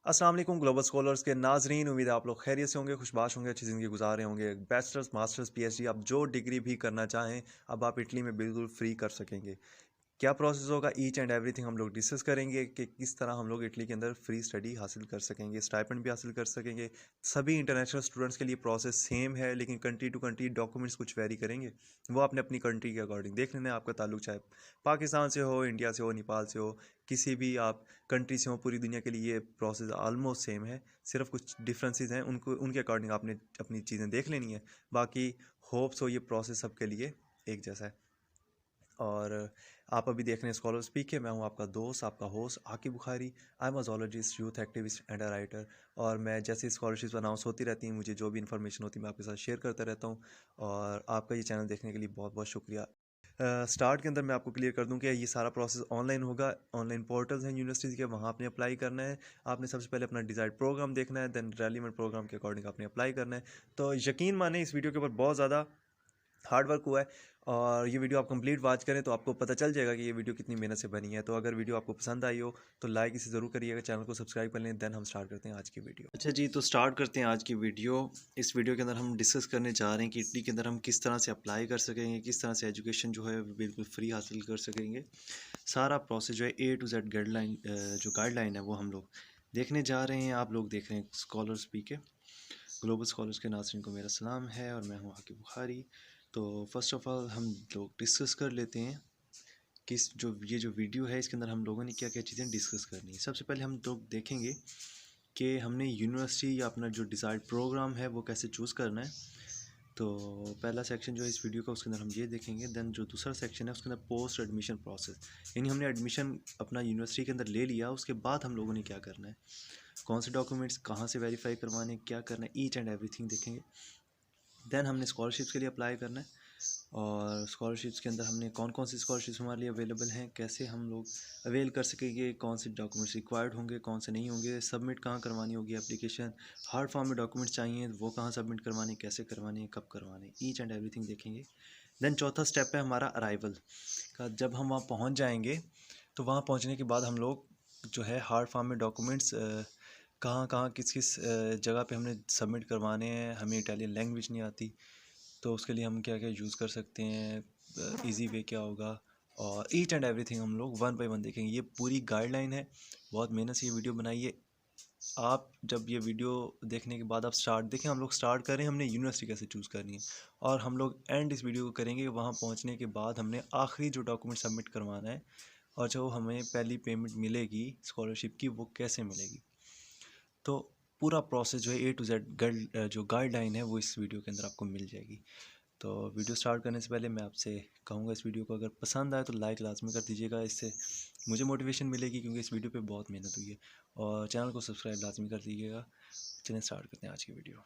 अस्सलाम वालेकुम global scholars के नाजरीन, उम्मीद है आप लोग खैरियत से होंगे, खुशबाश होंगे, अच्छी ज़िंदगी गुजार रहे होंगे। बैचलर्स, मास्टर्स, पीएचडी, आप जो डिग्री भी करना चाहें, अब आप इटली में बिल्कुल फ्री कर सकेंगे। क्या प्रोसेस होगा, ईच एंड एवरीथिंग हम लोग डिस्कस करेंगे कि किस तरह हम लोग इटली के अंदर फ्री स्टडी हासिल कर सकेंगे, स्टाइपेंड भी हासिल कर सकेंगे। सभी इंटरनेशनल स्टूडेंट्स के लिए प्रोसेस सेम है, लेकिन कंट्री टू कंट्री डॉक्यूमेंट्स कुछ वेरी करेंगे। वो आपने अपनी कंट्री के अकॉर्डिंग देख लेना है। आपका ताल्लुक चाहे पाकिस्तान से हो, इंडिया से हो, नेपाल से हो, किसी भी आप कंट्री से हो, पूरी दुनिया के लिए ये प्रोसेस ऑलमोस्ट सेम है। सिर्फ कुछ डिफरेंसेस हैं, उनको उनके अकॉर्डिंग आपने अपनी चीज़ें देख लेनी है। बाकी होप्स हो ये प्रोसेस सबके लिए एक जैसा है। और आप अभी देख रहे हैं स्कॉलर स्पीक है। मैं हूं आपका दोस्त, आपका host Aqib Bukhari. I am a zoologist, youth activist and a writer. और मैं जैसे स्कॉलरशिप्स अनाउंस होती रहती हैं, मुझे जो भी इन्फॉर्मेशन होती है मैं आपके साथ शेयर करता रहता हूं। और आपका ये चैनल देखने के लिए बहुत बहुत शुक्रिया। स्टार्ट के अंदर मैं आपको क्लियर कर दूं कि ये सारा प्रोसेस ऑनलाइन होगा। ऑनलाइन पोर्टल्स हैं यूनिवर्सिटीज़ के, वहाँ आपने अप्लाई करना है। आपने सबसे पहले अपना डिज़ायर्ड प्रोग्राम देखना है, देन रेलिवेंट प्रोग्राम के अकॉर्डिंग आपने अप्लाई करना है। तो यकीन माने इस वीडियो के ऊपर बहुत ज़्यादा हार्ड वर्क हुआ है। और ये वीडियो आप कंप्लीट वॉच करें तो आपको पता चल जाएगा कि ये वीडियो कितनी मेहनत से बनी है। तो अगर वीडियो आपको पसंद आई हो तो लाइक इसे ज़रूर करिएगा, चैनल को सब्सक्राइब कर लें। देन हम स्टार्ट करते हैं आज की वीडियो। अच्छा जी, तो स्टार्ट करते हैं आज की वीडियो। इस वीडियो के अंदर हम डिस्कस करने जा रहे हैं कि इटली के अंदर हम किस तरह से अप्लाई कर सकेंगे, किस तरह से एजुकेशन जो है बिल्कुल फ्री हासिल कर सकेंगे। सारा प्रोसेस जो है A to Z गाइडलाइन, जो गाइडलाइन है वो हम लोग देखने जा रहे हैं। आप लोग देख रहे हैं स्कॉलर स्पीक है। ग्लोबल स्कॉलर्स के नाज़रीन को मेरा सलाम है और मैं हूँ आकिब बुखारी। तो फर्स्ट ऑफ़ ऑल हम लोग डिस्कस कर लेते हैं कि ये जो वीडियो है इसके अंदर हम लोगों ने क्या क्या चीज़ें डिस्कस करनी है। सबसे पहले हम लोग देखेंगे कि हमने यूनिवर्सिटी या अपना जो डिज़ायर्ड प्रोग्राम है वो कैसे चूज़ करना है। तो पहला सेक्शन जो है इस वीडियो का, उसके अंदर हम ये देखेंगे। देन जो दूसरा सेक्शन है उसके अंदर पोस्ट एडमिशन प्रोसेस, यानी हमने एडमिशन अपना यूनिवर्सिटी के अंदर ले लिया, उसके बाद हम लोगों ने क्या करना है, कौन से डॉक्यूमेंट्स कहाँ से वेरीफाई करवाने, क्या करना है, ईच एंड एवरीथिंग देखेंगे। देन हमने स्कॉलरशिप्स के लिए अप्लाई करना है, और स्कॉलरशिप्स के अंदर हमने कौन कौन सी स्कॉलरशिप्स हमारे लिए अवेलेबल हैं, कैसे हम लोग अवेल कर सकेंगे, कौन से डॉक्यूमेंट्स रिक्वायर्ड होंगे, कौन से नहीं होंगे, सबमिट कहाँ करवानी होगी एप्लीकेशन, हार्ड फॉर्म में डॉक्यूमेंट्स चाहिए वो कहाँ सबमिट करवाने, कैसे करवाने, कब करवाने, ईच एंड एवरीथिंग देखेंगे। देन चौथा स्टेप है हमारा अराइवल का। जब हम वहाँ पहुँच जाएंगे तो वहाँ पहुँचने के बाद हम लोग जो है हार्ड फॉर्म में डॉक्यूमेंट्स कहाँ कहाँ किस किस जगह पे हमने सबमिट करवाने हैं। हमें इटालियन लैंग्वेज नहीं आती, तो उसके लिए हम क्या क्या यूज़ कर सकते हैं, इजी वे क्या होगा, और ईच एंड एवरीथिंग हम लोग वन बाय वन देखेंगे। ये पूरी गाइडलाइन है, बहुत मेहनत से ये वीडियो बनाई है। आप जब ये वीडियो देखने के बाद आप स्टार्ट देखें, हम लोग स्टार्ट करें हमने यूनिवर्सिटी कैसे चूज़ करनी है, और हम लोग एंड इस वीडियो को करेंगे वहाँ पहुँचने के बाद हमने आखिरी जो डॉक्यूमेंट सबमिट करवाना है, और जो हमें पहली पेमेंट मिलेगी स्कॉलरशिप की वो कैसे मिलेगी। तो पूरा प्रोसेस जो है A to Z जो गाइडलाइन है वो इस वीडियो के अंदर आपको मिल जाएगी। तो वीडियो स्टार्ट करने से पहले मैं आपसे कहूँगा, इस वीडियो को अगर पसंद आए तो लाइक लाजमी कर दीजिएगा, इससे मुझे मोटिवेशन मिलेगी, क्योंकि इस वीडियो पे बहुत मेहनत हुई है। और चैनल को सब्सक्राइब लाजमी कर दीजिएगा। चलिए स्टार्ट करते हैं आज की वीडियो।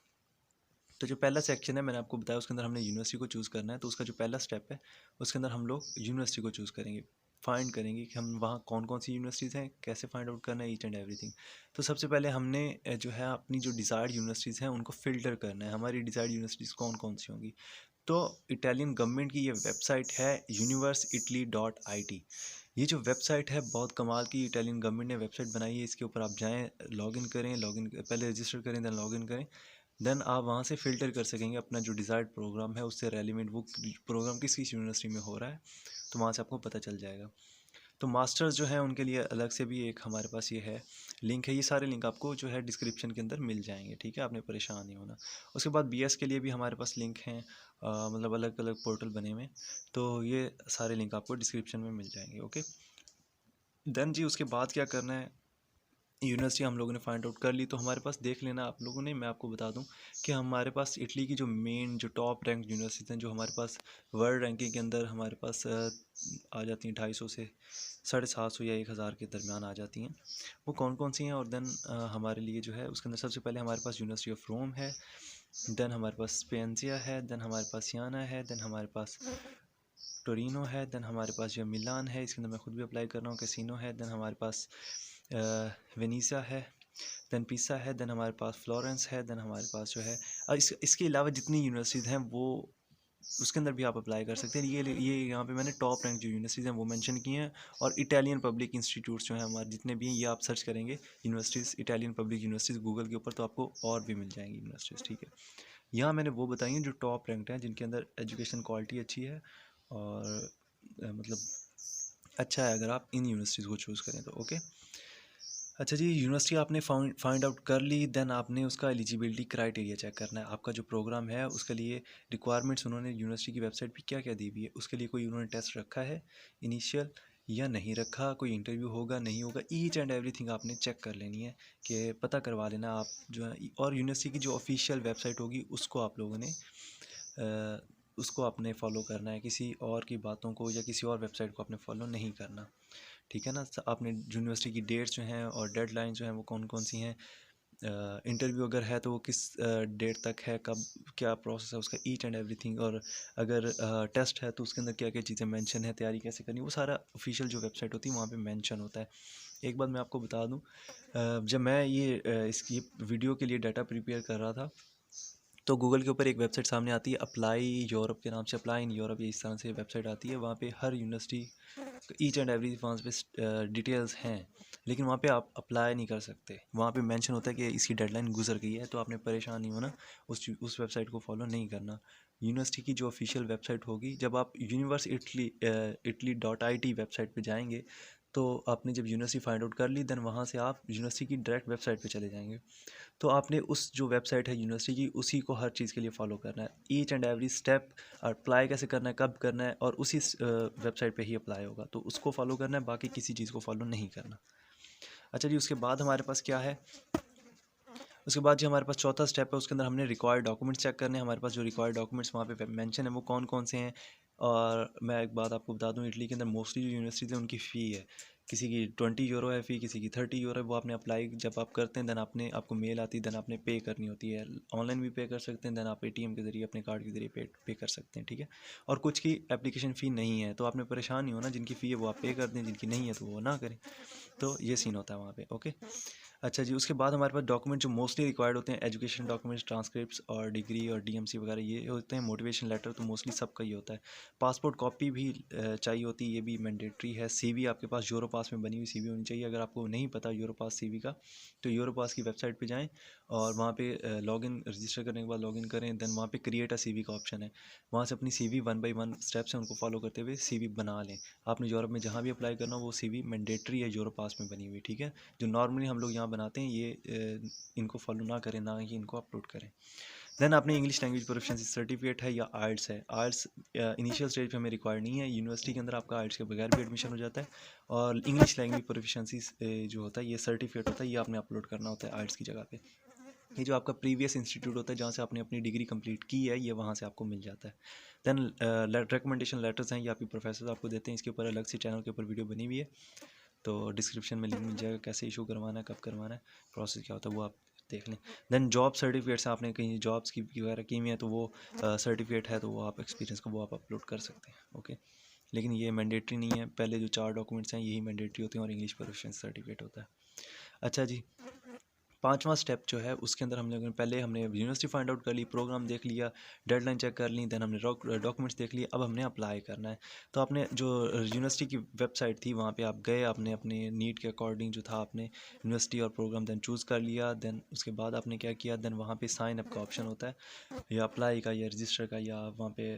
तो जो पहला सेक्शन है मैंने आपको बताया, उसके अंदर हमने यूनिवर्सिटी को चूज़ करना है। तो उसका जो पहला स्टेप है उसके अंदर हम लोग यूनिवर्सिटी को चूज़ करेंगे, फाइंड करेंगे कि हम वहाँ कौन कौन सी यूनिवर्सिटीज़ हैं, कैसे फाइंड आउट करना है, ईच एंड एवरीथिंग। तो सबसे पहले हमने जो है अपनी जो डिज़ायर्ड यूनिवर्सिटीज़ हैं उनको फ़िल्टर करना है। हमारी डिज़ायर्ड यूनिवर्सिटीज़ कौन कौन सी होंगी। तो इटालियन गवर्नमेंट की ये वेबसाइट है universeitaly.it। ये जो वेबसाइट है बहुत कमाल की, इटालियन गवर्नमेंट ने वेबसाइट बनाई है। इसके ऊपर आप जाएँ, लॉगिन करें, लॉगिन पहले रजिस्टर करें, देन लॉगिन करें। देन आप वहाँ से फ़िल्टर कर सकेंगे अपना जो डिज़ायर्ड प्रोग्राम है उससे रेलिवेंट वो प्रोग्राम किस किस यूनिवर्सिटी में हो रहा है, तो वहाँ से आपको पता चल जाएगा। तो मास्टर्स जो है उनके लिए अलग से भी एक हमारे पास ये है लिंक है। ये सारे लिंक आपको जो है डिस्क्रिप्शन के अंदर मिल जाएंगे, ठीक है, आपने परेशान नहीं होना। उसके बाद बीएस के लिए भी हमारे पास लिंक हैं, मतलब अलग अलग पोर्टल बने हुए, तो ये सारे लिंक आपको डिस्क्रिप्शन में मिल जाएंगे। ओके, देन जी उसके बाद क्या करना है, यूनिवर्सिटी हम लोगों ने फाइंड आउट कर ली। तो हमारे पास देख लेना आप लोगों ने, मैं आपको बता दूं कि हमारे पास इटली की जो मेन जो टॉप रैंक यूनिवर्सिटी हैं, जो हमारे पास वर्ल्ड रैंकिंग के अंदर हमारे पास आ जाती हैं 250 से 750 या 1000 के दरमियान आ जाती हैं, वो कौन कौन सी हैं। और देन हमारे लिए जो है उसके अंदर सबसे पहले हमारे पास यूनिवर्सिटी ऑफ रोम है, देन हमारे पास स्पेंसिया है, देन हमारे पास सियाना है, देन हमारे पास टोरिनो है, देन हमारे पास जो मिलान है, इसके अंदर मैं खुद भी अप्लाई कर रहा हूँ, कैसीनो है, देन हमारे पास वेनीसा है, देन पिसा है, देन हमारे पास फ्लोरेंस है, देन हमारे पास जो है इसके अलावा जितनी यूनिवर्सिटीज़ हैं वो उसके अंदर भी आप अप्लाई कर सकते हैं। ये यहाँ पे मैंने टॉप रैंक जो यूनिवर्सिटीज़ हैं वो मेंशन की हैं, और इटालियन पब्लिक इंस्टीट्यूट्स जो हैं हमारे जितने भी हैं, ये आप सर्च करेंगे universities, Italian public universities Google के ऊपर, तो आपको और भी मिल जाएंगी यूनिवर्सिटीज़, ठीक है। यहाँ मैंने वो बताई हैं जो टॉप रैंक्ड हैं, जिनके अंदर एजुकेशन क्वालिटी अच्छी है, और मतलब अच्छा है अगर आप इन यूनिवर्सिटीज़ को चूज़ करें तो। ओके, अच्छा जी, यूनिवर्सिटी आपने फाइंड आउट कर ली, देन आपने उसका एलिजिबिलिटी क्राइटेरिया चेक करना है। आपका जो प्रोग्राम है उसके लिए रिक्वायरमेंट्स उन्होंने यूनिवर्सिटी की वेबसाइट पे क्या क्या दी हुई है, उसके लिए कोई उन्होंने टेस्ट रखा है इनिशियल, या नहीं रखा, कोई इंटरव्यू होगा नहीं होगा, ईच एंड एवरीथिंग आपने चेक कर लेनी है, कि पता करवा लेना आप जो है। और यूनिवर्सिटी की जो ऑफिशियल वेबसाइट होगी उसको आप लोगों ने उसको आपने फॉलो करना है, किसी और की बातों को या किसी और वेबसाइट को आपने फॉलो नहीं करना, ठीक है ना। आपने यूनिवर्सिटी की डेट्स जो हैं और डेडलाइन जो हैं वो कौन कौन सी हैं, इंटरव्यू अगर है तो वो किस डेट तक है, कब क्या प्रोसेस है उसका, ईच एंड एवरीथिंग, और अगर टेस्ट है तो उसके अंदर क्या क्या चीज़ें मेंशन है, तैयारी कैसे करनी, वो सारा ऑफिशियल जो वेबसाइट होती है वहाँ पे मेंशन होता है। एक बात मैं आपको बता दूँ, जब मैं इसकी वीडियो के लिए डाटा प्रिपेयर कर रहा था, तो गूगल के ऊपर एक वेबसाइट सामने आती है अप्लाई यूरोप के नाम से, अप्लाई इन यूरोप, ये इस तरह से वेबसाइट आती है। वहाँ पे हर यूनिवर्सिटी ईच एंड एवरी वहाँ पे डिटेल्स हैं, लेकिन वहाँ पे आप अप्लाई नहीं कर सकते। वहाँ पे मेंशन होता है कि इसकी डेडलाइन गुजर गई है, तो आपने परेशान नहीं होना, उस वेबसाइट को फॉलो नहीं करना। यूनिवर्सिटी की जो ऑफिशियल वेबसाइट होगी, जब आप यूनिवर्स इटली वेबसाइट पे जाएंगे, तो आपने जब यूनिवर्सिटी फाइंड आउट कर ली, देन वहाँ से आप यूनिवर्सिटी की डायरेक्ट वेबसाइट पे चले जाएंगे। तो आपने उस जो वेबसाइट है यूनिवर्सिटी की, उसी को हर चीज़ के लिए फॉलो करना है, each and every step. Apply कैसे करना है, कब करना है, और उसी वेबसाइट पे ही अप्लाई होगा, तो उसको फॉलो करना है, बाकी किसी चीज़ को फॉलो नहीं करना। अच्छा जी, उसके बाद हमारे पास क्या है, उसके बाद जो हमारे पास चौथा स्टेप है, उसके अंदर हमने रिक्वायर्ड डॉक्यूमेंट्स चेक करने हैं। हमारे पास जो रिक्वायर्ड डॉक्यूमेंट्स वहाँ पे मेंशन है वो कौन कौन से हैं। और मैं एक बात आपको बता दूँ, इटली के अंदर मोस्टली जो यूनिवर्सिटीज़ है उनकी फ़ी है, किसी की 20 यूरो है फ़ी, किसी की 30 यूरो है। वो आपने अप्लाई जब आप करते हैं, देन आपको मेल आती है, देन आपने पे करनी होती है। ऑनलाइन भी पे कर सकते हैं, देन आप ATM के ज़रिए, अपने कार्ड के ज़रिए पे कर सकते हैं, ठीक है। और कुछ की एप्लीकेशन फ़ी नहीं है, तो आपने परेशान नहीं होना, जिनकी फ़ी है वो आप पे कर दें, जिनकी नहीं है तो वो ना करें। तो ये सीन होता है वहाँ पे। ओके, अच्छा जी, उसके बाद हमारे पास डॉक्यूमेंट जो मोस्टली रिक्वायर्ड होते हैं, एजुकेशन डॉक्यूमेंट्स, ट्रांसक्रिप्ट्स और डिग्री और DMC वगैरह ये होते हैं। मोटिवेशन लेटर तो मोस्टली सबका ही होता है। पासपोर्ट कॉपी भी चाहिए होती है, ये भी मैंडेटरी है। CV आपके पास यूरो पास में बनी हुई CV होनी चाहिए। अगर आपको नहीं पता यूरो पास CV का, तो यूरो पास की वेबसाइट पे जाएं, और वहाँ पे लॉगिन रजिस्टर करने के बाद लॉगिन करें, देन वहाँ पे क्रिएट अ CV का ऑप्शन है। वहाँ से अपनी CV 1 बाई 1 स्टेप्स हैं, उनको फॉलो करते हुए CV बना लें। आपने यूरोप में जहाँ भी अप्लाई करना हो, वो CV मैंडेटरी है यूरो पास में बनी हुई, ठीक है। जो नॉर्मली हम लोग यहाँ बनाते हैं, ये इनको फॉलो ना करें, ना ही इनको अपलोड करें। देन आपने इंग्लिश लैंग्वेज प्रोफिशिएंसी सर्टिफिकेट है या आइल्स है। आइल्स इनिशियल स्टेज पे हमें रिक्वायर्ड नहीं है, यूनिवर्सिटी के अंदर आपका आइल्स के बगैर भी एडमिशन हो जाता है। और इंग्लिश लैंग्वेज प्रोफिशिएंसी जो होता है, ये सर्टिफिकेट होता है, ये आपने अपलोड करना होता है आइल्स की जगह पे। ये जो आपका प्रीवियस इंस्टीट्यूट होता है जहाँ से आपने अपनी डिग्री कंप्लीट की है, ये वहाँ से आपको मिल जाता है। देन रिकमेंडेशन लेटर्स हैं, ये आपके प्रोफेसर आपको देते हैं। इसके ऊपर अलग से चैनल के ऊपर वीडियो बनी हुई है, तो डिस्क्रिप्शन में लिंक मिल जाएगा, कैसे इशू करवाना है, कब करवाना है, प्रोसेस क्या होता है, वो आप देख लें। देन जॉब सर्टिफिकेट्स, आपने कहीं जॉब्स की वगैरह की हुई है, तो वो सर्टिफिकेट है, तो वो आप एक्सपीरियंस का वो आप अपलोड कर सकते हैं। ओके, लेकिन ये मैंडेटरी नहीं है। पहले जो 4 डॉक्यूमेंट्स हैं यही मैंडेटरी होते हैं, और इंग्लिश प्रोफिशिएंसी सर्टिफिकेट होता है। अच्छा जी, पाँचवा स्टेप जो है उसके अंदर हम लोगों ने पहले हमने यूनिवर्सिटी फाइंड आउट कर ली, प्रोग्राम देख लिया, डेडलाइन चेक कर ली, देन हमने डॉक्यूमेंट्स देख लिए। अब हमने अप्लाई करना है। तो आपने जो यूनिवर्सिटी की वेबसाइट थी वहाँ पे आप गए, आपने अपने नीड के अकॉर्डिंग जो था आपने यूनिवर्सिटी और प्रोग्राम देन चूज़ कर लिया। देन उसके बाद आपने क्या किया, देन वहाँ पे साइन अप का ऑप्शन होता है, या अप्लाई का, या रजिस्टर का, या वहाँ पे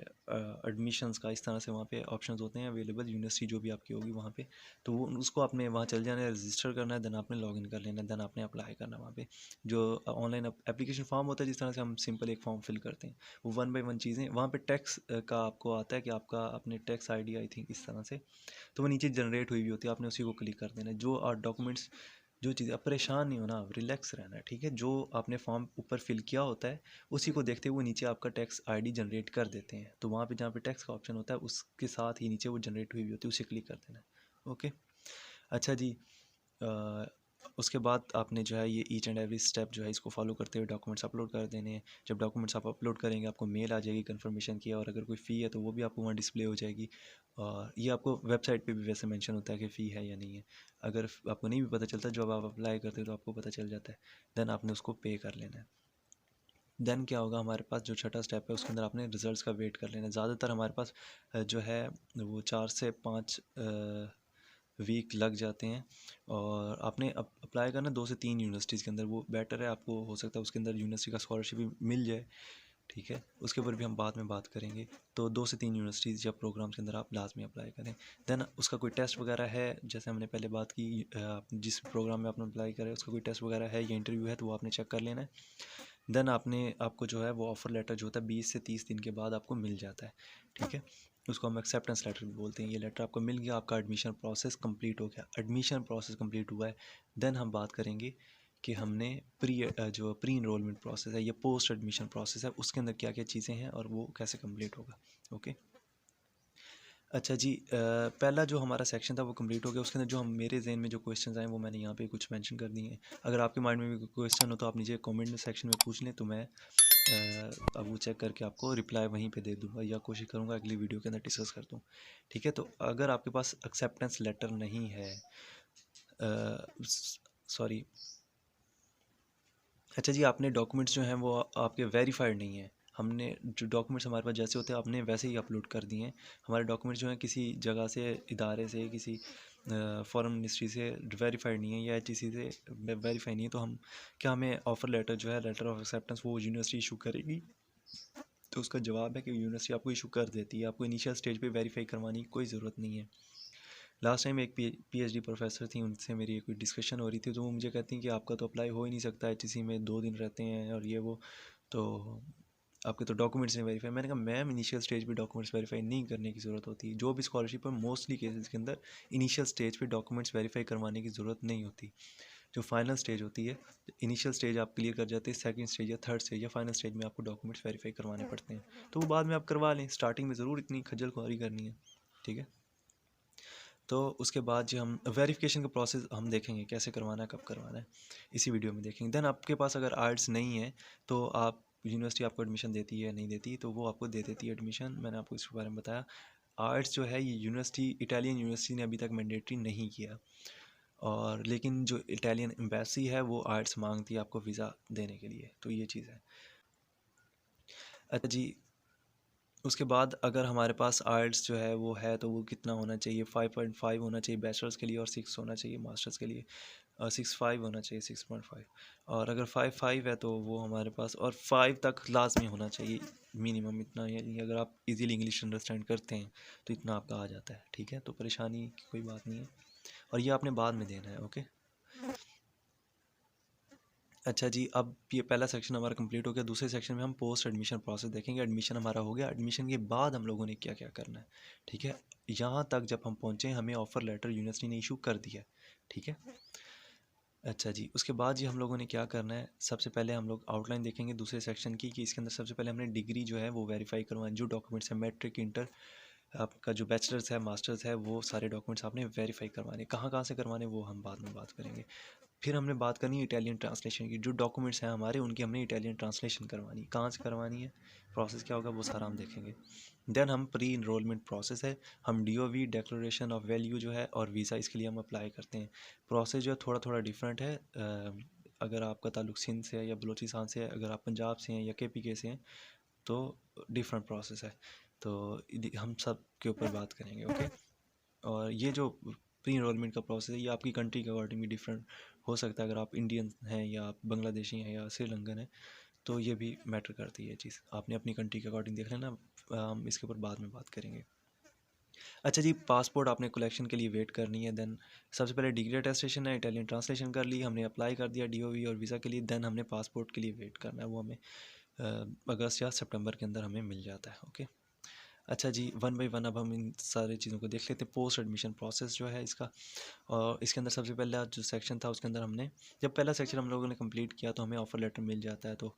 एडमिशन्स का, इस तरह से वहाँ पे ऑप्शंस होते हैं अवेलेबल, यूनिवर्सिटी जो भी आपकी होगी वहाँ पे। तो वो उसको आपने वहाँ चल जाना है, रजिस्टर करना है, देन आपने लॉगिन कर लेना है, देन आपने अप्लाई करना है वहाँ पे। जो ऑनलाइन एप्लीकेशन फॉर्म होता है, जिस तरह से हम सिंपल एक फॉर्म फिल करते हैं, वो 1 बाई 1 चीज़ें वहाँ पे टैक्स का आपको आता है कि आपका अपने टैक्स ID आई थिंक इस तरह से, तो वो नीचे जनरेट हुई हुई होती है, आपने उसी को क्लिक कर देना है। जो डॉक्यूमेंट्स, जो चीज़, अब परेशान नहीं होना, रिलैक्स रहना है, ठीक है। जो आपने फॉर्म ऊपर फिल किया होता है उसी को देखते हुए नीचे आपका टैक्स ID जनरेट कर देते हैं। तो वहाँ पे जहाँ पे टैक्स का ऑप्शन होता है उसके साथ ही नीचे वो जनरेट हुई हुई होती है, उसे क्लिक कर देना है। ओके, अच्छा जी, उसके बाद आपने जो है ये ईच एंड एवरी स्टेप जो है इसको फॉलो करते हुए डॉक्यूमेंट्स अपलोड कर देने हैं। जब डॉक्यूमेंट्स आप अपलोड करेंगे, आपको मेल आ जाएगी कन्फर्मेशन की, और अगर कोई फ़ी है तो वो भी आपको वहाँ डिस्प्ले हो जाएगी। और ये आपको वेबसाइट पे भी वैसे मेंशन होता है कि फ़ी है या नहीं है। अगर आपको नहीं भी पता चलता, जब आप अप्लाई करते हो तो आपको पता चल जाता है, देन आपने उसको पे कर लेना है। देन क्या होगा, हमारे पास जो छठा स्टेप है उसके अंदर आपने रिजल्ट्स का वेट कर लेना है। ज़्यादातर हमारे पास जो है वो 4 से 5 वीक लग जाते हैं, और आपने अप्लाई करना 2 से 3 यूनिवर्सिटीज़ के अंदर, वो बेटर है। आपको हो सकता है उसके अंदर यूनिवर्सिटी का स्कॉलरशिप भी मिल जाए, ठीक है, उसके ऊपर भी हम बाद में बात करेंगे। तो 2 से 3 यूनिवर्सिटीज़ या प्रोग्राम्स के अंदर आप लाजमी अप्लाई करें। देन उसका कोई टेस्ट वगैरह है, जैसे हमने पहले बात की, जिस प्रोग्राम में आपने अप्लाई करें उसका कोई टेस्ट वगैरह है या इंटरव्यू है तो वो आपने चेक कर लेना है। देन आपको जो है वो ऑफ़र लेटर जो होता है 20 से 30 दिन के बाद आपको मिल जाता है, ठीक है। उसको हम एक्सेप्टेंस लेटर भी बोलते हैं। ये लेटर आपको मिल गया, आपका एडमिशन प्रोसेस कंप्लीट हो गया, एडमिशन प्रोसेस कंप्लीट हुआ है। देन हम बात करेंगे कि हमने जो प्री इनरोलमेंट प्रोसेस है या पोस्ट एडमिशन प्रोसेस है उसके अंदर क्या क्या चीज़ें हैं और वो कैसे कंप्लीट होगा। ओके, अच्छा जी, पहला जो हमारा सेक्शन था वो कंप्लीट हो गया। उसके अंदर जो हम मेरे जहन में जो क्वेश्चंस आए वो मैंने यहाँ पे कुछ मेंशन कर दिए हैं। अगर आपके माइंड में भी कोई क्वेश्चन हो तो आप नीचे कमेंट सेक्शन में पूछ लें, तो मैं अब वो चेक करके आपको रिप्लाई वहीं पे दे दूँगा या कोशिश करूँगा अगली वीडियो के अंदर डिस्कस कर दूँ, ठीक है। तो अगर आपके पास एक्सेप्टेंस लेटर नहीं है, सॉरी, अच्छा जी, आपने डॉक्यूमेंट्स जो हैं वो आपके वेरीफाइड नहीं हैं। हमने जो डॉक्यूमेंट्स हमारे पास जैसे होते हैं आपने वैसे ही अपलोड कर दिए हैं। हमारे डॉक्यूमेंट्स जो हैं किसी जगह से, इदारे से, किसी फॉरेन मिनिस्ट्री से वेरीफाइड नहीं है या एचईसी से वेरीफाई नहीं है, तो हम क्या, हमें ऑफ़र लेटर जो है, लेटर ऑफ एक्सेप्टेंस, वो यूनिवर्सिटी इशू करेगी। तो उसका जवाब है कि यूनिवर्सिटी आपको इशू कर देती है, आपको इनिशियल स्टेज पे वेरीफाई करवाने की कोई ज़रूरत नहीं है। लास्ट टाइम एक पीएचडी प्रोफेसर थी, उनसे मेरी कोई डिस्कशन हो रही थी, तो वो मुझे कहती हैं कि आपका तो अप्लाई हो ही नहीं सकता, एचईसी में 2 दिन रहते हैं और ये वो, तो आपके तो डॉक्यूमेंट्स नहीं वेरीफाई। मैंने कहा मैम, इनिशियल स्टेज पे डॉक्यूमेंट्स वेरीफाई नहीं करने की ज़रूरत होती। जो भी स्कॉलरशिप है मोस्टली केसेस के अंदर इनिशियल स्टेज पे डॉक्यूमेंट्स वेरीफाई करवाने की ज़रूरत नहीं होती। जो फाइनल स्टेज होती है, इनिशियल स्टेज आप क्लियर कर जाते हैं, सेकंड स्टेज या थर्ड स्टेज या फाइनल स्टेज में आपको डॉक्यूमेंट्स वेरीफाई करवाने पड़ते हैं, तो वो बाद में आप करवा लें। स्टार्टिंग में ज़रूर इतनी खज्जल खुआरी करनी है, ठीक है। तो उसके बाद जो हम वेरिफिकेशन का प्रोसेस हम देखेंगे कैसे करवाना है, कब करवाना है, इसी वीडियो में देखेंगे। देन आपके पास अगर आर्ट्स नहीं है तो आप, यूनिवर्सिटी आपको एडमिशन देती है नहीं देती, तो वो आपको दे देती है एडमिशन। मैंने आपको इसके बारे में बताया। आर्ट्स जो है ये यूनिवर्सिटी, इटालियन यूनिवर्सिटी ने अभी तक मैंडेटरी नहीं किया, और लेकिन जो इटालियन एम्बेसी है वो आर्ट्स मांगती है आपको वीज़ा देने के लिए, तो ये चीज़ है। अच्छा जी, उसके बाद अगर हमारे पास आर्ट्स जो है वो है तो वो कितना होना चाहिए, 5.5 होना चाहिए बैचलर्स के लिए और 6 होना चाहिए मास्टर्स के लिए, 6.5 होना चाहिए, 6.5। और अगर 5.5 है तो वो हमारे पास, और 5 तक लाजमी होना चाहिए मिनिमम, इतना, यानी अगर आप इजीली इंग्लिश अंडरस्टैंड करते हैं तो इतना आपका आ जाता है, ठीक है। तो परेशानी की कोई बात नहीं है, और ये आपने बाद में देना है, ओके। अच्छा जी, अब ये पहला सेक्शन हमारा कंप्लीट हो गया। दूसरे सेक्शन में हम पोस्ट एडमिशन प्रोसेस देखेंगे। एडमिशन हमारा हो गया, एडमिशन के बाद हम लोगों ने क्या क्या करना है, ठीक है। यहाँ तक जब हम पहुँचे, हमें ऑफ़र लेटर यूनिवर्सिटी ने इशू कर दिया, ठीक है। अच्छा जी, उसके बाद जी हम लोगों ने क्या करना है, सबसे पहले हम लोग आउटलाइन देखेंगे दूसरे सेक्शन की, कि इसके अंदर सबसे पहले हमने डिग्री जो है वो वेरीफाई करवानी, जो डॉक्यूमेंट्स हैं, मैट्रिक, इंटर, आपका जो बैचलर्स है, मास्टर्स है, वो सारे डॉक्यूमेंट्स आपने वेरीफाई करवाने। कहाँ कहाँ से करवाने वो हम बाद में बात करेंगे। फिर हमने बात करनी है इटालियन ट्रांसलेशन की, जो डॉक्यूमेंट्स हैं हमारे उनकी हमने इटालियन ट्रांसलेशन करवानी। कहाँ से करवानी है, प्रोसेस क्या होगा, वो सारा हम देखेंगे। देन हम प्री इनरोलमेंट प्रोसेस है, हम डीओवी, डिक्लेरेशन ऑफ वैल्यू जो है, और वीज़ा, इसके लिए हम अप्लाई करते हैं। प्रोसेस जो है थोड़ा थोड़ा डिफरेंट है। अगर आपका ताल्लुक सिंध से है या बलूचिस्तान से है, अगर आप पंजाब से हैं या केपी के से हैं तो डिफरेंट प्रोसेस है। तो हम सब के ऊपर बात करेंगे, ओके। और ये जो प्री इनरोलमेंट का प्रोसेस है ये आपकी कंट्री के अकॉर्डिंग भी डिफरेंट हो सकता है। अगर आप इंडियन हैं या आप बांग्लादेशी हैं या श्रीलंकन हैं तो ये भी मैटर करती है ये चीज़, आपने अपनी कंट्री के अकॉर्डिंग देख लेना। हम इसके ऊपर बाद में बात करेंगे। अच्छा जी, पासपोर्ट आपने कलेक्शन के लिए वेट करनी है। देन सबसे पहले डिग्री अटेस्टेशन है, इटालियन ट्रांसलेशन कर ली, हमने अप्लाई कर दिया डीओवी और वीज़ा के लिए। देन हमने पासपोर्ट के लिए वेट करना है, वो हमें अगस्त या सितंबर के अंदर हमें मिल जाता है, ओके। अच्छा जी, वन बाय वन अब हम इन सारी चीज़ों को देख लेते हैं। पोस्ट एडमिशन प्रोसेस जो है इसका, और इसके अंदर सबसे पहला जो सेक्शन था उसके अंदर हमने, जब पहला सेक्शन हम लोगों ने कंप्लीट किया तो हमें ऑफ़र लेटर मिल जाता है। तो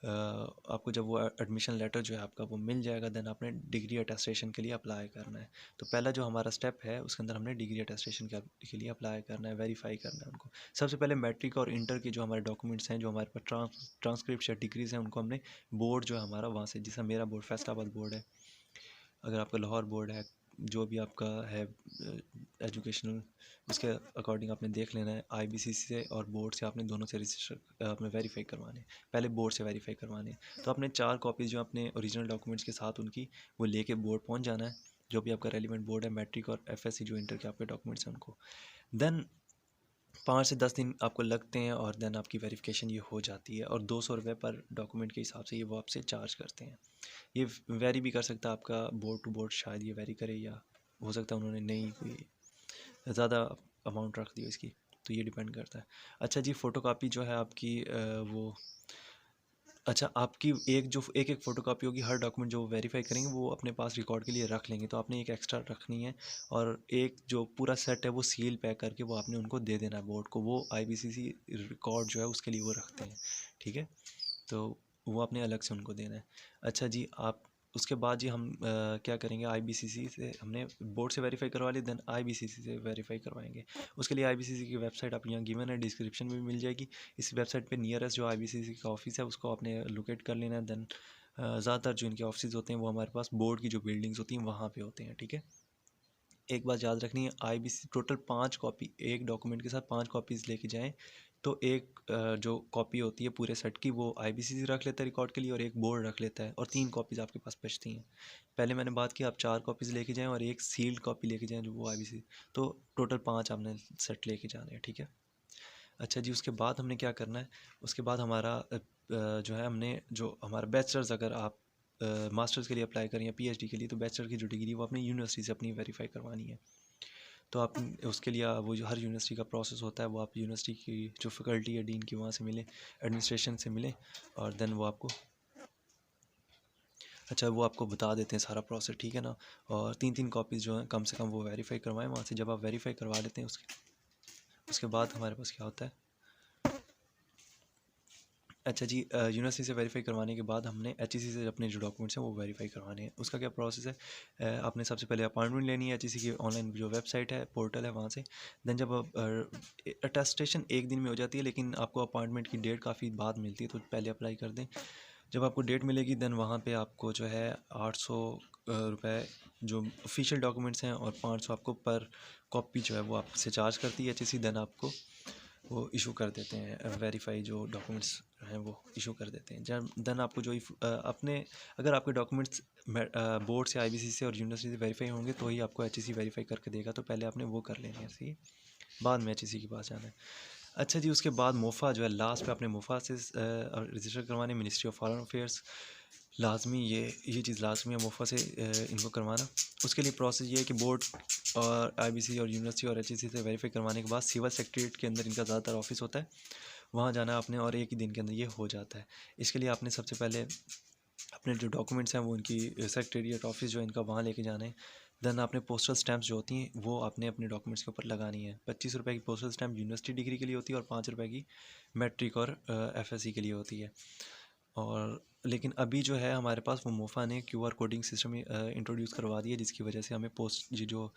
आपको जब वो एडमिशन लेटर जो है आपका वो मिल जाएगा, देन आपने डिग्री अटेस्टेशन के लिए अप्लाई करना है। तो पहला जो हमारा स्टेप है उसके अंदर हमने डिग्री अटेस्टेशन के लिए अप्लाई करना है, वेरीफाई करना है उनको। सबसे पहले मैट्रिक और इंटर के जो हमारे डॉक्यूमेंट्स हैं, जो हमारे पास ट्रांसक्रिप्ट या डिग्रीज़ हैं, उनको हमने बोर्ड जो है हमारा वहाँ से, जैसा मेरा बोर्ड फैसलाबाद बोर्ड है, अगर आपका लाहौर बोर्ड है, जो भी आपका है एजुकेशनल, उसके अकॉर्डिंग आपने देख लेना है। आईबीसीसी से और बोर्ड से आपने दोनों से रजिस्टर आपने वेरीफाई करवाने हैं। पहले बोर्ड से वेरीफाई करवाने हैं, तो आपने 4 कॉपीज़ जो अपने ओरिजिनल डॉक्यूमेंट्स के साथ उनकी वो लेके बोर्ड पहुंच जाना है, जो भी आपका रेलिवेंट बोर्ड है, मैट्रिक और एफएससी जो इंटर के आपके डॉक्यूमेंट्स हैं उनको। देन 5 से 10 दिन आपको लगते हैं और देन आपकी वेरिफिकेशन ये हो जाती है, और 200 रुपये पर डॉक्यूमेंट के हिसाब से ये वो आपसे चार्ज करते हैं। ये वेरी भी कर सकता है, आपका बोर्ड टू बोर्ड शायद ये वेरी करे, या हो सकता है उन्होंने नहीं कोई ज़्यादा अमाउंट रख दी इसकी, तो ये डिपेंड करता है। अच्छा जी, फ़ोटोकॉपी जो है आपकी वो अच्छा, आपकी एक एक फ़ोटोकॉपी होगी, हर डॉक्यूमेंट जो वेरीफाई करेंगे वो अपने पास रिकॉर्ड के लिए रख लेंगे, तो आपने एक एक्स्ट्रा रखनी है। और एक जो पूरा सेट है वो सील पैक करके वो आपने उनको दे देना है बोर्ड को, वो आईबीसीसी रिकॉर्ड जो है उसके लिए वो रखते हैं, ठीक है, तो वो आपने अलग से उनको देना है। अच्छा जी, आप उसके बाद जी हम क्या करेंगे, आईबीसीसी से हमने बोर्ड से वेरीफाई करवा लिया, देन आईबीसीसी से वेरीफाई करवाएंगे। उसके लिए आईबीसीसी की वेबसाइट आप यहाँ गिवन है, डिस्क्रिप्शन में भी मिल जाएगी। इस वेबसाइट पे नियरेस्ट जो आईबीसीसी का ऑफिस है उसको आपने लोकेट कर लेना है। देन ज़्यादातर जो इनके ऑफिस होते हैं वो हमारे पास बोर्ड की जो बिल्डिंग्स होती हैं वहाँ पे होते हैं, ठीक है। एक बात याद रखनी है, आईबीसी टोटल 5 कॉपी, एक डॉक्यूमेंट के साथ 5 कॉपीज़ लेके जाएं, तो एक जो कॉपी होती है पूरे सेट की वो आईबीसीसी रख लेता है रिकॉर्ड के लिए, और एक बोर्ड रख लेता है, और 3 कॉपीज़ आपके पास बचती हैं। पहले मैंने बात की आप 4 कॉपीज़ लेके जाएं और एक सील्ड कॉपी लेके जाएं जो वो आईबीसी, तो टोटल 5 आपने सेट लेके जाने हैं, ठीक है। अच्छा जी, उसके बाद हमने क्या करना है, उसके बाद हमारा जो है हमने जो हमारा बैचलर्स, अगर आप मास्टर्स के लिए अप्लाई करें या पीएचडी के लिए, तो बैचलर की जो डिग्री वो अपनी यूनिवर्सिटी से अपनी वेरीफाई करवानी है। तो आप उसके लिए वो जो हर यूनिवर्सिटी का प्रोसेस होता है वो आप यूनिवर्सिटी की जो फैकल्टी है डीन की वहाँ से मिले, एडमिनिस्ट्रेशन से मिले, और देन वो आपको अच्छा वो आपको बता देते हैं सारा प्रोसेस, ठीक है ना। और 3 कॉपीज़ जो हैं कम से कम वो वेरीफाई करवाएं वहाँ से। जब आप वेरीफाई करवा लेते हैं उसके बाद हमारे पास क्या होता है, अच्छा जी, यूनिवर्सिटी से वेरीफाई करवाने के बाद हमने एचईसी से अपने जो डॉक्यूमेंट्स हैं वो वेरीफाई करवाने हैं। उसका क्या प्रोसेस है, आपने सबसे पहले अपॉइंटमेंट लेनी है एचईसी की ऑनलाइन जो वेबसाइट है, पोर्टल है वहाँ से। देन जब अटेस्टेशन एक दिन में हो जाती है, लेकिन आपको अपॉइंटमेंट की डेट काफ़ी बाद मिलती है, तो पहले अप्लाई कर दें। जब आपको डेट मिलेगी देन वहाँ पे आपको जो है 800 रुपये जो ऑफिशियल डॉक्यूमेंट्स हैं, और 500 आपको पर कॉपी जो है वो आपसे चार्ज करती है एचईसी। देन आपको वो इशू कर देते हैं, वेरीफाई जो डॉक्यूमेंट्स हैं वो इशू कर देते हैं। जब देन आपको जो अपने अगर आपके डॉक्यूमेंट्स बोर्ड से, आईबीसी से और यूनिवर्सिटी से वेरीफाई होंगे तो ही आपको एचईसी वेरीफाई करके देगा, तो पहले आपने वो कर लेनी है, सही, बाद में एचईसी के पास जाना है। अच्छा जी, उसके बाद मोफ़ा जो है लास्ट पे आपने मोफ़ा से रजिस्टर करवाने, मिनिस्ट्री ऑफ फॉरेन अफेयर्स, लाजमी ये चीज़ लाजमी है मोफ़ा से इनको करवाना। उसके लिए प्रोसेस ये है कि बोर्ड और आईबीसी और यूनिवर्सिटी और एचईसी से वेरीफाई करवाने के बाद सिविल सेक्रेटरीट के अंदर इनका ज़्यादातर ऑफिस होता है, वहाँ जाना है आपने, और एक ही दिन के अंदर ये हो जाता है। इसके लिए आपने सबसे पहले अपने जो डॉक्यूमेंट्स हैं वो इनकी सेक्रेटेरिएट ऑफिस जो है इनका वहाँ लेके जाना है। देन आपने पोस्टल स्टैम्प्स जो होती हैं वो आपने अपने डॉक्यूमेंट्स के ऊपर लगानी है। 25 रुपये की पोस्टल स्टैम्प यूनिवर्सिटी डिग्री के लिए होती है, और 5 रुपये की मैट्रिक और एफएससी के लिए होती है। और लेकिन अभी जो है हमारे पास वो मोफ़ा ने क्यूआर कोडिंग सिस्टम इंट्रोड्यूस करवा दिया, जिसकी वजह से हमें ये जो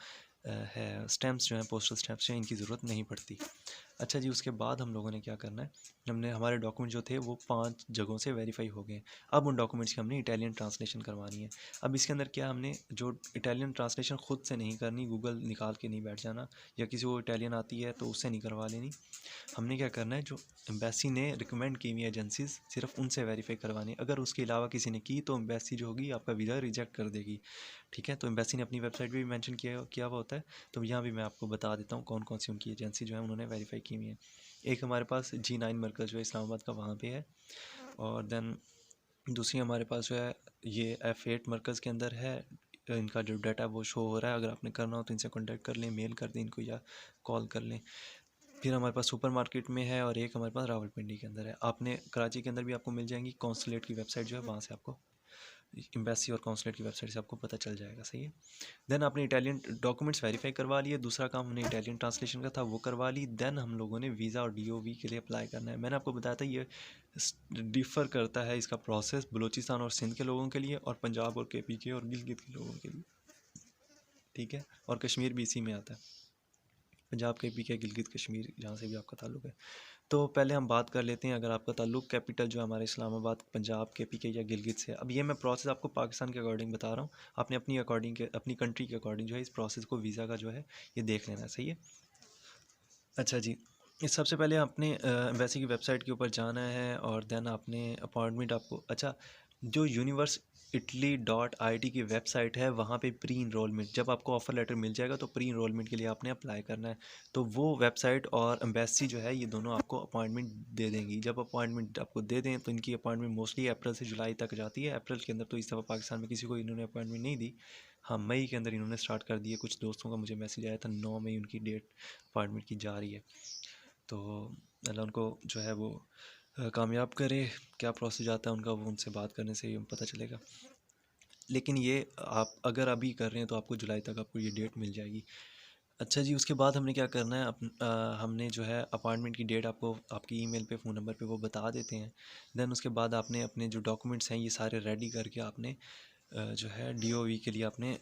है स्टैम्प्स जो हैं, पोस्टल स्टैम्प्स हैं, इनकी ज़रूरत नहीं पड़ती। अच्छा जी, उसके बाद हम लोगों ने क्या करना है, हमने हमारे डॉक्यूमेंट जो थे वो 5 जगहों से वेरीफाई हो गए। अब उन डॉक्यूमेंट्स की हमने इटालियन ट्रांसलेशन करवानी है। अब इसके अंदर क्या, हमने जो इटालियन ट्रांसलेशन ख़ुद से नहीं करनी, गूगल निकाल के नहीं बैठ जाना, या किसी को इटालियन आती है तो उससे नहीं करवा लेनी। हमने क्या करना है, जो एम्बेसी ने रिकमेंड की हुई एजेंसीज़ सिर्फ उनसे वेरीफाई करवानी। अगर उसके अलावा किसी ने की तो एम्बेसी जो होगी आपका वीज़ा रिजेक्ट कर देगी, ठीक है। तो एम्बेसी ने अपनी वेबसाइट पे भी मेंशन किया हुआ होता है, तो यहाँ भी मैं आपको बता देता हूँ कौन कौन सी उनकी एजेंसी जो है उन्होंने वेरीफाई की हुई है। एक हमारे पास G9 मरकज़ जो है इस्लामाबाद का वहाँ पे है, और देन दूसरी हमारे पास जो है ये F8 मरकज़ के अंदर है। इनका जो डाटा वो शो हो रहा है, अगर आपने करना हो तो इनसे कॉन्टैक्ट कर लें, मेल कर दें इनको या कॉल कर लें। फिर हमारे पास सुपर मार्केट में है, और एक हमारे पास रावलपिंडी के अंदर है। आपने कराची के अंदर भी आपको मिल जाएंगी, कौंसलेट की वेबसाइट जो है वहाँ से आपको, एम्बेसी और कौंसलेट की वेबसाइट से आपको पता चल जाएगा, सही है। देन आपने इटालियन डॉक्यूमेंट्स वेरीफाई करवा लिए, दूसरा काम हमने इटालियन ट्रांसलेशन का था वो करवा ली। देन हम लोगों ने वीज़ा और डीओवी के लिए अप्लाई करना है। मैंने आपको बताया था ये डिफ़र करता है इसका प्रोसेस बलूचिस्तान और सिंध के लोगों के लिए, और पंजाब और केपी के और गिलगित के लोगों के लिए, ठीक है, और कश्मीर भी इसी में आता है, पंजाब के पी के गिलगित कश्मीर जहाँ से भी आपका ताल्लुक है। तो पहले हम बात कर लेते हैं, अगर आपका ताल्लुक कैपिटल जो है हमारे इस्लामाबाद, पंजाब, केपी के या गिलगित से। अब ये मैं प्रोसेस आपको पाकिस्तान के अकॉर्डिंग बता रहा हूँ, आपने अपनी अकॉर्डिंग के अपनी कंट्री के अकॉर्डिंग जो है इस प्रोसेस को, वीज़ा का जो है ये देख लेना, सही है। अच्छा जी, इस सबसे पहले आपने एम्बेसी की वेबसाइट के ऊपर जाना है और देन आपने अपॉइंटमेंट आपको, अच्छा, जो universe Italy dot I T की वेबसाइट है वहाँ पे प्री इनरोलमेंट, जब आपको ऑफ़र लेटर मिल जाएगा तो प्री इनरोलमेंट के लिए आपने अप्लाई करना है। तो वो वेबसाइट और एम्बेसी जो है ये दोनों आपको अपॉइंटमेंट दे देंगी। जब अपॉइंटमेंट आपको दे दें तो इनकी अपॉइंटमेंट मोस्टली अप्रैल से जुलाई तक जाती है। अप्रैल के अंदर तो इस दफ़ा पाकिस्तान में किसी को इन्होंने अपॉइंटमेंट नहीं दी। हाँ, मई के अंदर इन्होंने स्टार्ट कर दी है। कुछ दोस्तों का मुझे मैसेज आया था 9 मई उनकी डेट अपॉइंटमेंट की जा रही है। तो अल्लाह उनको जो है वो कामयाब करे। क्या प्रोसेस आता है उनका, वो उनसे बात करने से ही पता चलेगा। लेकिन ये आप अगर अभी कर रहे हैं तो आपको जुलाई तक आपको ये डेट मिल जाएगी। अच्छा जी, उसके बाद हमने क्या करना है, हमने जो है अपॉइंटमेंट की डेट आपको आपकी ईमेल पे, फ़ोन नंबर पे वो बता देते हैं। देन उसके बाद आपने अपने जो डॉक्यूमेंट्स हैं ये सारे रेडी करके आपने जो है डीओवी के लिए आपने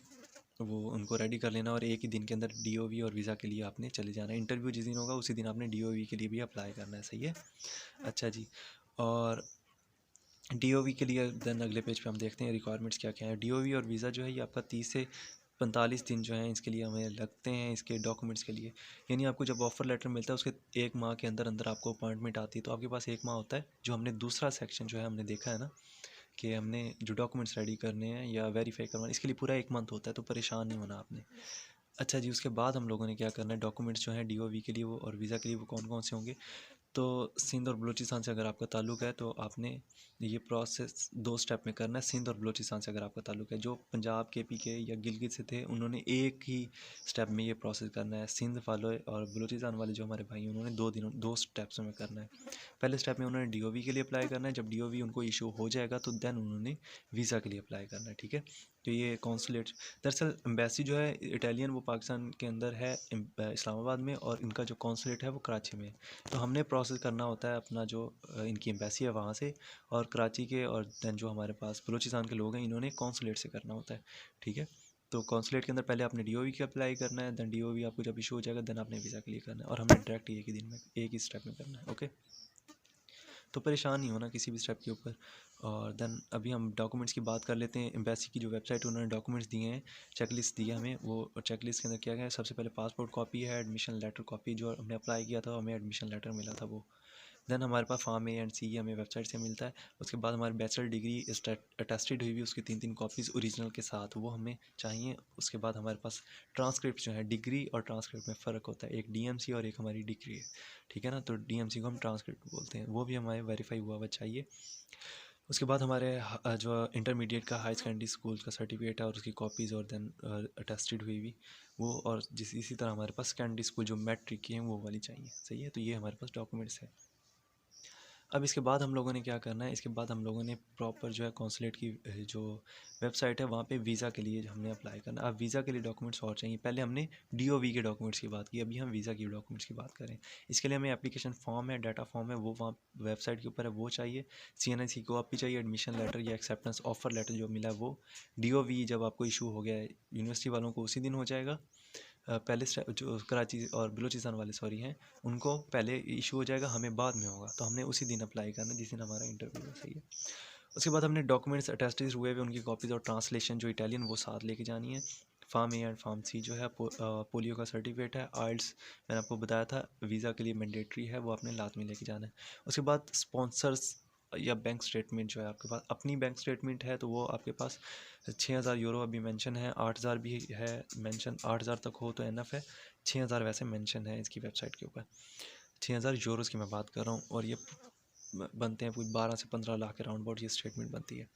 वो उनको रेडी कर लेना, और एक ही दिन के अंदर डीओवी और वीज़ा के लिए आपने चले जाना है। इंटरव्यू जिस दिन होगा उसी दिन आपने डीओवी के लिए भी अप्लाई करना है, सही है। अच्छा जी, और डीओवी के लिए देन अगले पेज पे हम देखते हैं रिक्वायरमेंट्स क्या क्या है। डीओवी और वीज़ा जो है ये आपका 30 से 45 दिन जो है इसके लिए हमें लगते हैं, इसके डॉक्यूमेंट्स के लिए। यानी आपको जब ऑफ़र लेटर मिलता है उसके 1 माह के अंदर अंदर आपको अपॉइंटमेंट आती है, तो आपके पास 1 माह होता है। जो हमने दूसरा सेक्शन जो है हमने देखा है ना, कि हमने जो डॉक्यूमेंट्स रेडी करने हैं या वेरीफाई करवाना, इसके लिए पूरा 1 मंथ होता है, तो परेशान नहीं होना आपने। अच्छा जी, उसके बाद हम लोगों ने क्या करना है, डॉक्यूमेंट्स जो हैं डीओवी के लिए वो और वीज़ा के लिए वो कौन कौन से होंगे। तो सिंध और बलूचिस्तान से अगर आपका ताल्लुक़ है तो आपने ये प्रोसेस 2 स्टेप में करना है। सिंध और बलूचिस्तान से अगर आपका ताल्लुक़ है, जो पंजाब, केपी के या गिलगित से थे उन्होंने एक ही स्टेप में ये प्रोसेस करना है। सिंध वाले और बलूचिस्तान वाले जो हमारे भाई हैं उन्होंने 2 स्टेप्स में करना है। पहले स्टेप में उन्होंने डीओवी के लिए अप्लाई करना है। जब डीओवी उनको इशू हो जाएगा तो देन उन्होंने वीज़ा के लिए अप्लाई करना है, ठीक है। तो ये कॉन्सुलेट, दरअसल एम्बेसी जो है इटालियन वो पाकिस्तान के अंदर है, इस्लामाबाद में, और इनका जो कॉन्सुलेट है वो कराची में है। तो हमने प्रोसेस करना होता है अपना जो इनकी एम्बेसी है वहाँ से, और कराची के, और दैन जो हमारे पास बलूचिस्तान के लोग हैं इन्होंने कॉन्सुलेट से करना होता है, ठीक है। तो कॉन्सुलेट के अंदर पहले आपने डीओवी का अप्लाई करना है, दैन डीओवी आपको जब इशू हो जाएगा देन आपने वीज़ा के लिए करना है, और हमने डायरेक्ट एक ही दिन में एक ही स्टेप में करना है, ओके। तो परेशान नहीं होना किसी भी स्टेप के ऊपर। और देन अभी हम डॉक्यूमेंट्स की बात कर लेते हैं। एम्बेसी की जो वेबसाइट उन्होंने डॉक्यूमेंट्स दिए हैं, चेकलिस्ट दी है हमें। वो चेकलिस्ट के अंदर क्या क्या है, सबसे पहले पासपोर्ट कॉपी है, एडमिशन लेटर कॉपी, जो हमने अप्लाई किया था हमें एडमिशन लेटर मिला था वो। देन हमारे पास फॉर्म ए एंड सी हमें वेबसाइट से मिलता है। उसके बाद हमारी बैचलर डिग्री अटेस्टेड हुई हुई उसकी 3 कॉपीज़ ओरिजिनल के साथ वो हमें चाहिए। उसके बाद हमारे पास ट्रांसक्रिप्ट जो है, डिग्री और ट्रांसक्रिप्ट में फ़र्क होता है, एक डीएमसी और एक हमारी डिग्री है, ठीक है ना। तो डीएमसी को हम ट्रांसक्रिप्ट बोलते हैं, वो भी हमारे वेरीफाई हुआ हुआ चाहिए। उसके बाद हमारे जो इंटरमीडिएट का हाई सेकेंडरी स्कूल का सर्टिफिकेट है और उसकी कॉपीज़, और देन अटेस्टेड हुई हुई वो, और इसी तरह हमारे पास सेकेंडरी स्कूल जो मैट्रिक की हैं वो वाली चाहिए, सही है। तो ये हमारे पास डॉक्यूमेंट्स है। अब इसके बाद हम लोगों ने क्या करना है, इसके बाद हम लोगों ने प्रॉपर जो है कौंसलेट की जो वेबसाइट है वहाँ पे वीज़ा के लिए हमने अप्लाई करना है। अब वीज़ा के लिए डॉक्यूमेंट्स और चाहिए। पहले हमने डीओवी के डॉक्यूमेंट्स की बात की, अभी हम वीज़ा की डॉक्यूमेंट्स की बात करें। इसके लिए हमें एप्लीकेशन फॉर्म है, डाटा फॉर्म है, वो वहाँ वेबसाइट के ऊपर है, वो चाहिए। CNIC को कॉपी चाहिए, एडमिशन लेटर या एक्सेप्टेंस ऑफर लेटर जो मिला है वो। डीओवी जब आपको इशू हो गया है यूनिवर्सिटी वालों को उसी दिन हो जाएगा। पहले जो कराची और बलूचिस्तान वाले सॉरी हैं उनको पहले इशू हो जाएगा, हमें बाद में होगा। तो हमने उसी दिन अप्लाई करना है जिस दिन हमारा इंटरव्यू है, सही है। उसके बाद हमने डॉक्यूमेंट्स अटेस्टेड हुए हुए उनकी कॉपीज़ और ट्रांसलेशन जो इटालियन वो साथ लेके जानी है। फार्म ए एंड फार्म सी जो है पोलियो का सर्टिफिकेट है, आइल्स मैंने आपको बताया था वीज़ा के लिए मैंडेटरी है, वो आपने लात में लेके जाना है। उसके बाद स्पॉन्सर्स या बैंक स्टेटमेंट जो है आपके पास, अपनी बैंक स्टेटमेंट है तो वो आपके पास 6,000 यूरो अभी मेंशन है, 8,000 भी है मेंशन, 8,000 तक हो तो एनफ है। 6,000 वैसे मेंशन है इसकी वेबसाइट के ऊपर। 6,000 यूरोज़ की मैं बात कर रहा हूँ, और ये बनते हैं कुछ 12 से 15 लाख के राउंड अबाउट ये स्टेटमेंट बनती है।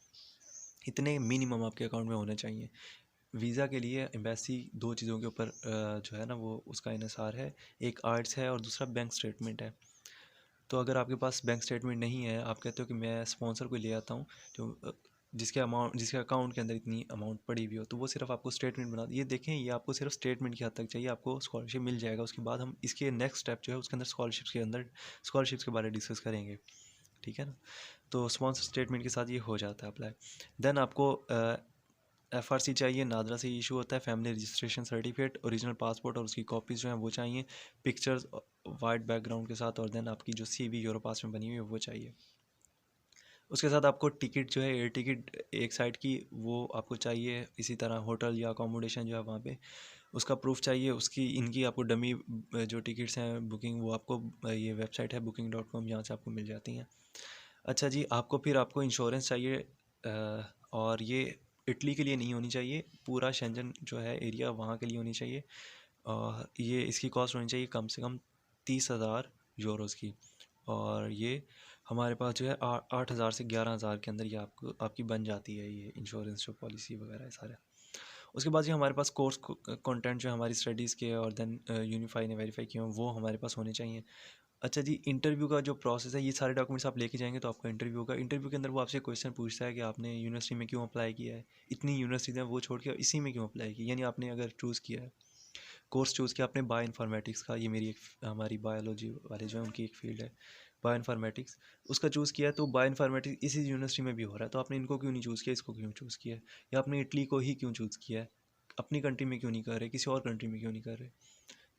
इतने मिनिमम आपके अकाउंट में होने चाहिए। वीज़ा के लिए एम्बेसी 2 चीज़ों के ऊपर जो है ना वो उसका इन्हिसार है, एक आर्ट्स है और दूसरा बैंक स्टेटमेंट है। तो अगर आपके पास बैंक स्टेटमेंट नहीं है, आप कहते हो कि मैं स्पॉन्सर को ले आता हूँ जो जिसके अकाउंट के अंदर इतनी अमाउंट पड़ी हुई हो, तो वो सिर्फ आपको स्टेटमेंट बना, ये देखें ये आपको सिर्फ स्टेटमेंट की हद तक चाहिए, आपको स्कॉलरशिप मिल जाएगा। उसके बाद हम इसके नेक्स्ट स्टेप जो है उसके अंदर स्कॉलरशिप्स के बारे में डिस्कस करेंगे, ठीक है ना। तो स्पॉन्सर स्टेटमेंट के साथ ये हो जाता है अप्लाई। देन आपको FRC चाहिए, नादरा से इशू होता है, family registration certificate, original passport और उसकी कॉपीज़ जो हैं वो चाहिए, पिक्चर्स वाइट बैकग्राउंड के साथ, और देन आपकी जो CV यूरोपास में बनी हुई है वो चाहिए। उसके साथ आपको टिकट जो है एयर टिकट एक साइड की वो आपको चाहिए, इसी तरह होटल या अकोमोडेशन जो है वहाँ पे उसका प्रूफ चाहिए, उसकी इनकी आपको डमी जो टिकट्स हैं बुकिंग वो आपको ये वेबसाइट है booking.com, यहाँ से आपको मिल जाती हैं। अच्छा जी, आपको इंश्योरेंस चाहिए, और ये इटली के लिए नहीं होनी चाहिए, पूरा शेंजन जो है एरिया वहाँ के लिए होनी चाहिए। और ये इसकी कॉस्ट होनी चाहिए कम से कम 30,000 यूरोज़ की, और ये हमारे पास जो है 8,000 से 11,000 के अंदर ये आपको आपकी बन जाती है ये इंश्योरेंस जो पॉलिसी वगैरह है सारा। उसके बाद ये हमारे पास कोर्स कंटेंट जो हमारी स्टडीज़ के और देन यूनिफाई ने वेरीफाई किए हों वो हमारे पास होने चाहिए। अच्छा जी, इंटरव्यू का जो प्रोसेस है, ये सारे डॉक्यूमेंट्स आप लेके जाएंगे तो आपका इंटरव्यू होगा। इंटरव्यू के अंदर वो आपसे क्वेश्चन पूछता है कि आपने यूनिवर्सिटी में क्यों अप्लाई किया है, इतनी यूनिवर्सिटी हैं वो छोड़ के इसी में क्यों अप्लाई किया, यानी आपने अगर चूज़ किया है कोर्स चूज़ किया आपने बायो इन्फॉर्मेटिक्स का, ये मेरी एक हमारी बायोलॉजी वाले जो है उनकी एक फील्ड है बायो इन्फॉर्मेटिक्स, उसका चूज़ किया है तो बायो इन्फॉर्मेटिक्स इसी यूनिवर्सिटी में भी हो रहा है, तो आपने इनको क्यों नहीं चूज़ किया, इसको क्यों चूज़ किया है, या आपने इटली को ही क्यों चूज़ किया है, अपनी कंट्री में क्यों नहीं कर रहे, किसी और कंट्री में क्यों नहीं कर रहे।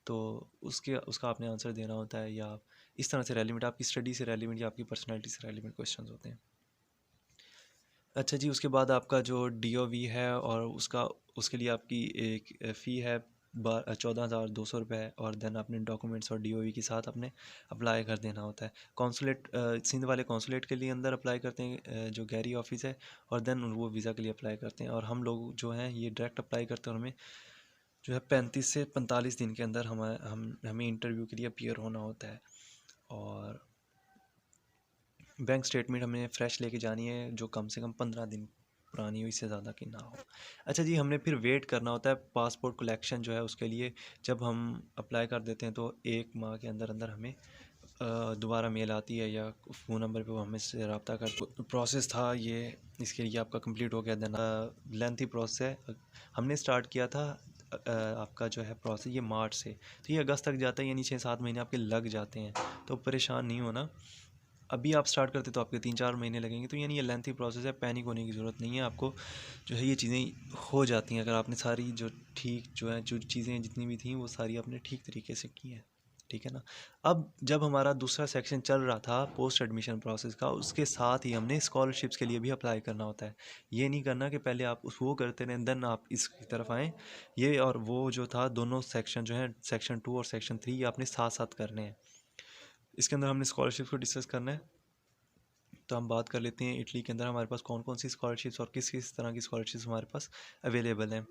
तो उसके उसका आपने आंसर देना होता है, या इस तरह से रेलिवेंट आपकी स्टडी से रेलिवेंट या आपकी पर्सनैलिटी से रेलिवेंट क्वेश्चन होते हैं। अच्छा जी, उसके बाद आपका जो DOV है और उसका उसके लिए आपकी एक फ़ी है 14,200 रुपये, और देन अपने डॉक्यूमेंट्स और DOV के साथ अपने अप्लाई कर देना होता है। कॉन्सुलेट सिंध वाले कॉन्सुलेट के लिए अंदर अप्लाई करते हैं, जो गैरी ऑफिस है, और देन वो वीज़ा के लिए अप्लाई करते हैं, और हम लोग जो हैं ये डायरेक्ट अप्लाई करते हैं, और हमें जो है 35 से 45 दिन के अंदर हमें इंटरव्यू के लिए अपीयर होना होता है। और बैंक स्टेटमेंट हमें फ़्रेश लेके जानी है जो कम से कम 15 दिन पुरानी हो, इससे ज़्यादा की ना हो। अच्छा जी, हमने फिर वेट करना होता है पासपोर्ट कलेक्शन जो है उसके लिए। जब हम अप्लाई कर देते हैं तो 1 माह के अंदर अंदर हमें दोबारा मेल आती है या फ़ोन नंबर पे वो हमें से रब्ता कर प्रोसेस था ये, इसके लिए आपका कंप्लीट हो गया। देन लेंथी प्रोसेस है, हमने स्टार्ट किया था आपका जो है प्रोसेस ये मार्च से, तो ये अगस्त तक जाता है, यानी 6-7 महीने आपके लग जाते हैं, तो परेशान नहीं होना। अभी आप स्टार्ट करते तो आपके 3-4 महीने लगेंगे, तो यानी ये लेंथी प्रोसेस है, पैनिक होने की ज़रूरत नहीं है आपको। जो है ये चीज़ें हो जाती हैं अगर आपने सारी जो ठीक जो है जो चीज़ें जितनी भी थी वो सारी आपने ठीक तरीके से की हैं, ठीक है ना। अब जब हमारा दूसरा सेक्शन चल रहा था पोस्ट एडमिशन प्रोसेस का, उसके साथ ही हमने स्कॉलरशिप्स के लिए भी अप्लाई करना होता है। ये नहीं करना कि पहले आप उस वो करते रहें देन आप इसकी तरफ आएँ। ये और वो जो था दोनों सेक्शन जो हैं सेक्शन 2 और सेक्शन 3 ये आपने साथ साथ करने हैं। इसके अंदर हमने स्कॉलरशिप को डिस्कस करना है। तो हम बात कर लेते हैं इटली के अंदर हमारे पास कौन कौन सी स्कॉलरशिप्स और किस किस तरह की स्कॉलरशिप्स हमारे पास अवेलेबल हैं।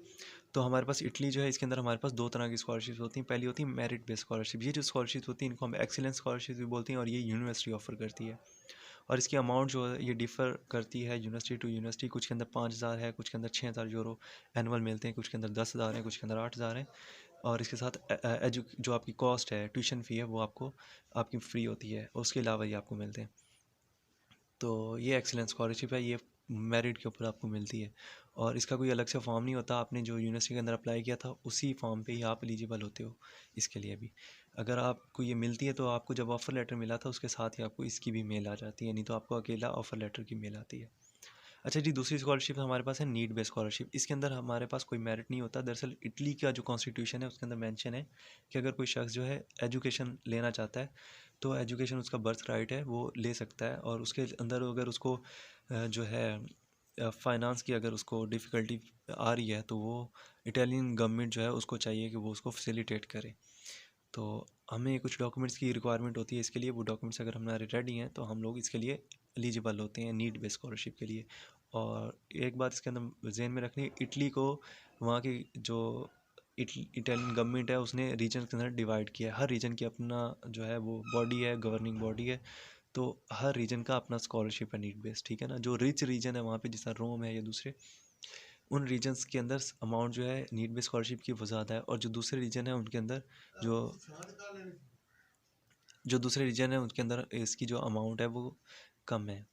तो हमारे पास इटली जो है इसके अंदर हमारे पास 2 तरह की स्कॉलरशिप्स होती हैं। पहली होती है मेरिट बेस्ड स्कॉलरशिप, ये जो स्कॉलरशिप होती है इनको हम एक्सीलेंस स्कॉलरशिप भी बोलते हैं, और ये यूनिवर्सिटी ऑफर करती है। और इसकी अमाउंट जो है ये डिफ़र करती है यूनिवर्सिटी टू यूनिवर्सिटी, कुछ के अंदर 5,000 है, कुछ के अंदर 6,000 यूरो एनुअल मिलते हैं, कुछ के अंदर 10,000 हैं, कुछ के अंदर 8,000 हैं। और इसके साथ जो आपकी कॉस्ट है ट्यूशन फ़ी है वो आपको आपकी फ्री होती है, उसके अलावा ये आपको मिलते हैं। तो ये एक्सीलेंस स्कॉलरशिप है, ये मेरिट के ऊपर आपको मिलती है, और इसका कोई अलग से फॉर्म नहीं होता। आपने जो यूनिवर्सिटी के अंदर अप्लाई किया था उसी फॉर्म पे ही आप एलिजिबल होते हो इसके लिए भी। अगर आपको ये मिलती है तो आपको जब ऑफ़र लेटर मिला था उसके साथ ही आपको इसकी भी मेल आ जाती है, नहीं तो आपको अकेला ऑफ़र लेटर की मेल आती है। अच्छा जी, दूसरी स्कॉलरशिप हमारे पास है नीड बेस्ड स्कॉलरशिप। इसके अंदर हमारे पास कोई मेरिट नहीं होता। दरअसल इटली का जो कॉन्स्टिट्यूशन है उसके अंदर मेंशन है कि अगर कोई शख्स जो है एजुकेशन लेना चाहता है तो एजुकेशन उसका बर्थ राइट है, वो ले सकता है, और उसके अंदर अगर उसको जो है फाइनेंस की अगर उसको डिफ़िकल्टी आ रही है तो वो इटालियन गवर्नमेंट जो है उसको चाहिए कि वो उसको फैसिलिटेट करे। तो हमें कुछ डॉक्यूमेंट्स की रिक्वायरमेंट होती है इसके लिए, वो डॉक्यूमेंट्स अगर हमारे रेडी हैं तो हम लोग इसके लिए एलिजिबल होते हैं नीड बेस्ड स्कॉलरशिप के लिए। और एक बात इसके अंदर जहन में रखनी, इटली को वहाँ की जो इटालियन गवर्नमेंट है उसने रीजन के अंदर डिवाइड किया है, हर रीजन की अपना जो है वो बॉडी है, गवर्निंग बॉडी है। तो हर रीजन का अपना स्कॉलरशिप है नीड बेस्ड, ठीक है ना। जो रिच रीजन है वहाँ पे जैसा रोम है या दूसरे उन रीजन्स के अंदर अमाउंट जो है नीड बेस्ड स्कॉलरशिप की वो ज़्यादा है, और जो दूसरे रीजन है उनके अंदर जो जो दूसरे रीजन है उनके अंदर इसकी जो अमाउंट है वो कम है,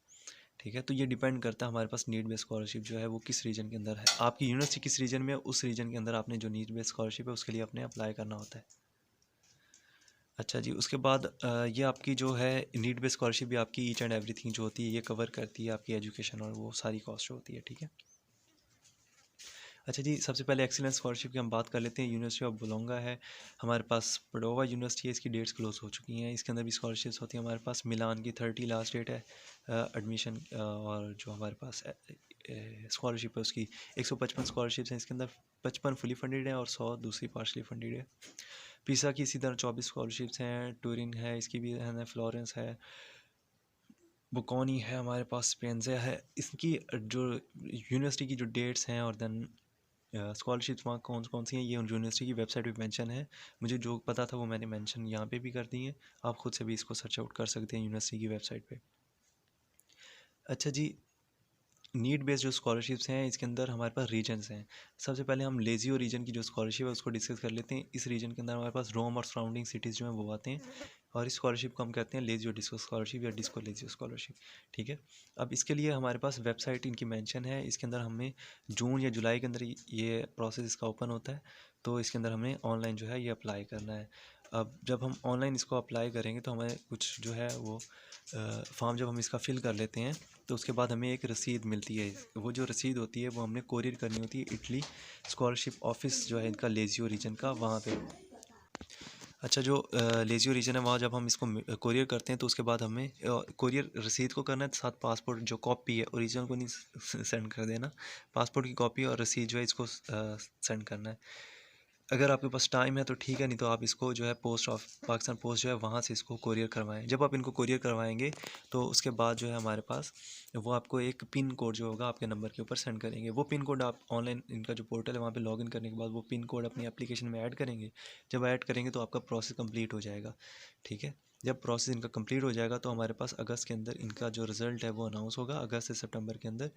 ठीक है। तो ये डिपेंड करता है हमारे पास नीड बेस्ड स्कॉलरशिप जो है वो किस रीजन के अंदर है, आपकी यूनिवर्सिटी किस रीजन में है उस रीजन के अंदर आपने जो नीड बेस्ड स्कॉलरशिप है उसके लिए आपने अप्लाई करना होता है। अच्छा जी, उसके बाद ये आपकी जो है नीड बेस्ड स्कॉलरशिप भी आपकी ईच एंड एवरीथिंग जो होती है ये कवर करती है आपकी एजुकेशन और वो सारी कॉस्ट जो होती है, ठीक है। अच्छा जी, सबसे पहले एक्सीलेंस स्कॉलरशिप की हम बात कर लेते हैं। यूनिवर्सिटी ऑफ बोलोंगा है हमारे पास, पडोवा यूनिवर्सिटी है, इसकी डेट्स क्लोज हो चुकी हैं। इसके अंदर भी स्कॉलरशिप्स होती हैं हमारे पास। मिलान की 30 लास्ट डेट है एडमिशन, और जो हमारे पास स्कॉलरशिप है उसकी 155 स्कॉलरशिप्स हैं इसके अंदर। 55 फुली फंडेड है और 100 दूसरी पार्शली फंडेड है। पीसा की इसी तरह 24 स्कॉलरशिप्स हैं। टूरिन है, इसकी भी है, फ्लोरेंस है, बुकोनी है, हमारे पास स्पेंजा है। इसकी जो यूनिवर्सिटी की जो डेट्स हैं और देन स्कॉलरशिप्स वहाँ कौन कौन सी हैं, ये यूनिवर्सिटी की वेबसाइट पे मेंशन है। मुझे जो पता था वो मैंने मेंशन यहाँ पे भी कर दी है। आप खुद से भी इसको सर्च आउट कर सकते हैं यूनिवर्सिटी की वेबसाइट पे। अच्छा जी, नीड बेस्ड जो स्कॉलरशिप्स हैं इसके अंदर हमारे पास रीजन्स हैं। सबसे पहले हम लेजियो रीजन की जो स्कॉलरशिप है उसको डिस्कस कर लेते हैं। इस रीजन के अंदर हमारे पास रोम और सराउंडिंग सिटीज़ जो हैं वो आते हैं, और इस स्कॉलरशिप को हम कहते हैं लेजियो डिस्को स्कॉलरशिप या डिस्को लेजियो स्कॉलरशिप। ठीक है, अब इसके लिए हमारे पास वेबसाइट इनकी मेंशन है। इसके अंदर हमें जून या जुलाई के अंदर ये प्रोसेस इसका ओपन होता है, तो इसके अंदर हमें ऑनलाइन जो है ये अप्लाई करना है। अब जब हम ऑनलाइन इसको अप्लाई करेंगे तो हमें कुछ जो है वो फॉर्म जब हम इसका फिल कर लेते हैं तो उसके बाद हमें एक रसीद मिलती है। वो जो रसीद होती है वो हमने कोरियर करनी होती है इटली स्कॉलरशिप ऑफिस जो है इनका लेजियो रीजन का, वहाँ पे। अच्छा, जो लेजियो रीजन है वहाँ जब हम इसको कोरियर करते हैं तो उसके बाद हमें कोरियर रसीद को करना है, साथ पासपोर्ट जो कॉपी है, ओरिजिनल को नहीं सेंड कर देना। पासपोर्ट की कॉपी और रसीद जो है इसको सेंड करना है। अगर आपके पास टाइम है तो ठीक है, नहीं तो आप इसको जो है पोस्ट ऑफ पाकिस्तान पोस्ट जो है वहाँ से इसको कोरियर करवाएं। जब आप इनको कोरियर करवाएंगे तो उसके बाद जो है हमारे पास वो आपको एक पिन कोड जो होगा आपके नंबर के ऊपर सेंड करेंगे। वो पिन कोड आप ऑनलाइन इनका जो पोर्टल है वहाँ पे लॉगिन करने के बाद वो पिन कोड अपनी एप्लीकेशन में ऐड करेंगे। जब ऐड करेंगे तो आपका प्रोसेस कंप्लीट हो जाएगा। ठीक है, जब प्रोसेस इनका कंप्लीट हो जाएगा तो हमारे पास अगस्त के अंदर इनका जो रिज़ल्ट है वो अनाउंस होगा, अगस्त से सितंबर के अंदर।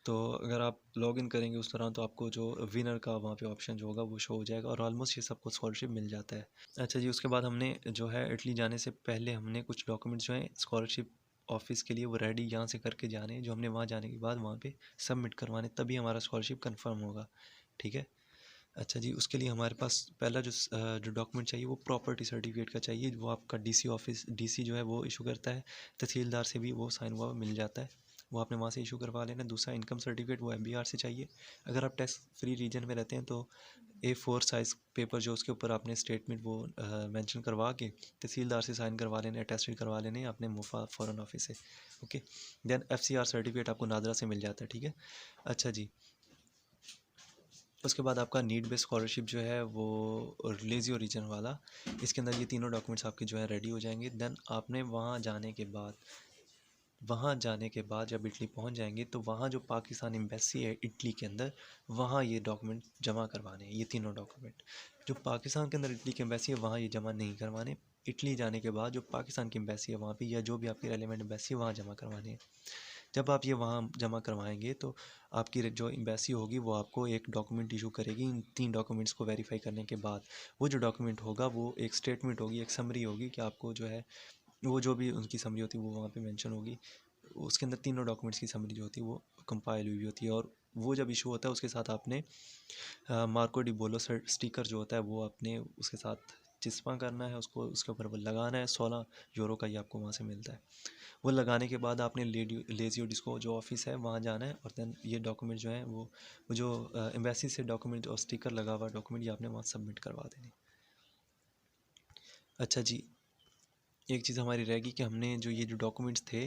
तो अगर आप लॉगिन करेंगे उस दौरान तो आपको जो विनर का वहाँ पे ऑप्शन जो होगा वो शो हो जाएगा, और ऑलमोस्ट ये सबको स्कॉलरशिप मिल जाता है। अच्छा जी, उसके बाद हमने जो है इटली जाने से पहले हमने कुछ डॉक्यूमेंट्स जो हैं स्कॉलरशिप ऑफिस के लिए वो रेडी यहाँ से करके जाने हैं, जो हमने वहाँ जाने के बाद वहाँ पे सबमिट करवाने, तभी हमारा स्कॉलरशिप कंफर्म होगा। ठीक है। अच्छा जी, उसके लिए हमारे पास पहला जो डॉक्यूमेंट चाहिए वो प्रॉपर्टी सर्टिफिकेट का चाहिए। वो आपका डीसी ऑफिस, डीसी जो है वो इशू करता है। तहसीलदार से भी वो साइन हुआ मिल जाता है, वो आपने वहाँ से इशू करवा लेना। दूसरा इनकम सर्टिफिकेट वो एमबीआर से चाहिए। अगर आप टैक्स फ्री रीजन में रहते हैं तो A4 साइज़ पेपर जो उसके ऊपर आपने स्टेटमेंट वो मेंशन करवा के तहसीलदार से साइन करवा लेने, अटेस्टेड करवा लेने अपने मुफा फ़ॉरेन ऑफिस से। ओके, देन FCR सर्टिफिकेट आपको नादरा से मिल जाता है। ठीक है। अच्छा जी, उसके बाद आपका नीड बेस्ड स्कॉलरशिप जो है वो लेजियो रीजन वाला, इसके अंदर ये तीनों डॉक्यूमेंट्स आपके जो है रेडी हो जाएंगे। देन आपने वहाँ जाने के बाद जब इटली पहुँच जाएंगे तो वहाँ जो पाकिस्तान एम्बेसी है इटली के अंदर, वहाँ ये डॉक्यूमेंट जमा करवाने हैं। ये तीनों डॉक्यूमेंट जो पाकिस्तान के अंदर इटली की एम्बेसी है वहाँ ये जमा नहीं करवाने। इटली जाने के बाद जो पाकिस्तान की एम्बेसी है वहाँ पे, या जो भी आपकी रेलिवेंट एम्बेसी है वहाँ जमा करवाने हैं। जब आप ये वहाँ जमा करवाएंगे तो आपकी जो एम्बेसी होगी वो आपको एक डॉक्यूमेंट इशू करेगी। इन 3 डॉक्यूमेंट्स को वेरीफाई करने के बाद वो जो डॉक्यूमेंट होगा वो एक स्टेटमेंट होगी, एक समरी होगी कि आपको जो है वो जो भी उनकी समरी होती है वो वहाँ पे मेंशन होगी। उसके अंदर तीनों डॉक्यूमेंट्स की समरी जो होती है वो कंपाइल हुई होती है, और वो जब इशू होता है उसके साथ आपने मार्को डी बोलो स्टिकर जो होता है वो आपने उसके साथ चिपका करना है, उसको उसके ऊपर वो लगाना है। 16 यूरो का ये आपको वहाँ से मिलता है। वो लगाने के बाद आपने लेजियो डिस्को जो ऑफिस है वहाँ जाना है, और देन ये डॉक्यूमेंट जो है वो जो एम्बेसी से डॉक्यूमेंट और स्टिकर लगा हुआ डॉक्यूमेंट ये आपने वहाँ सबमिट करवा देने। अच्छा जी, एक चीज़ हमारी रहेगी कि हमने जो डॉक्यूमेंट्स थे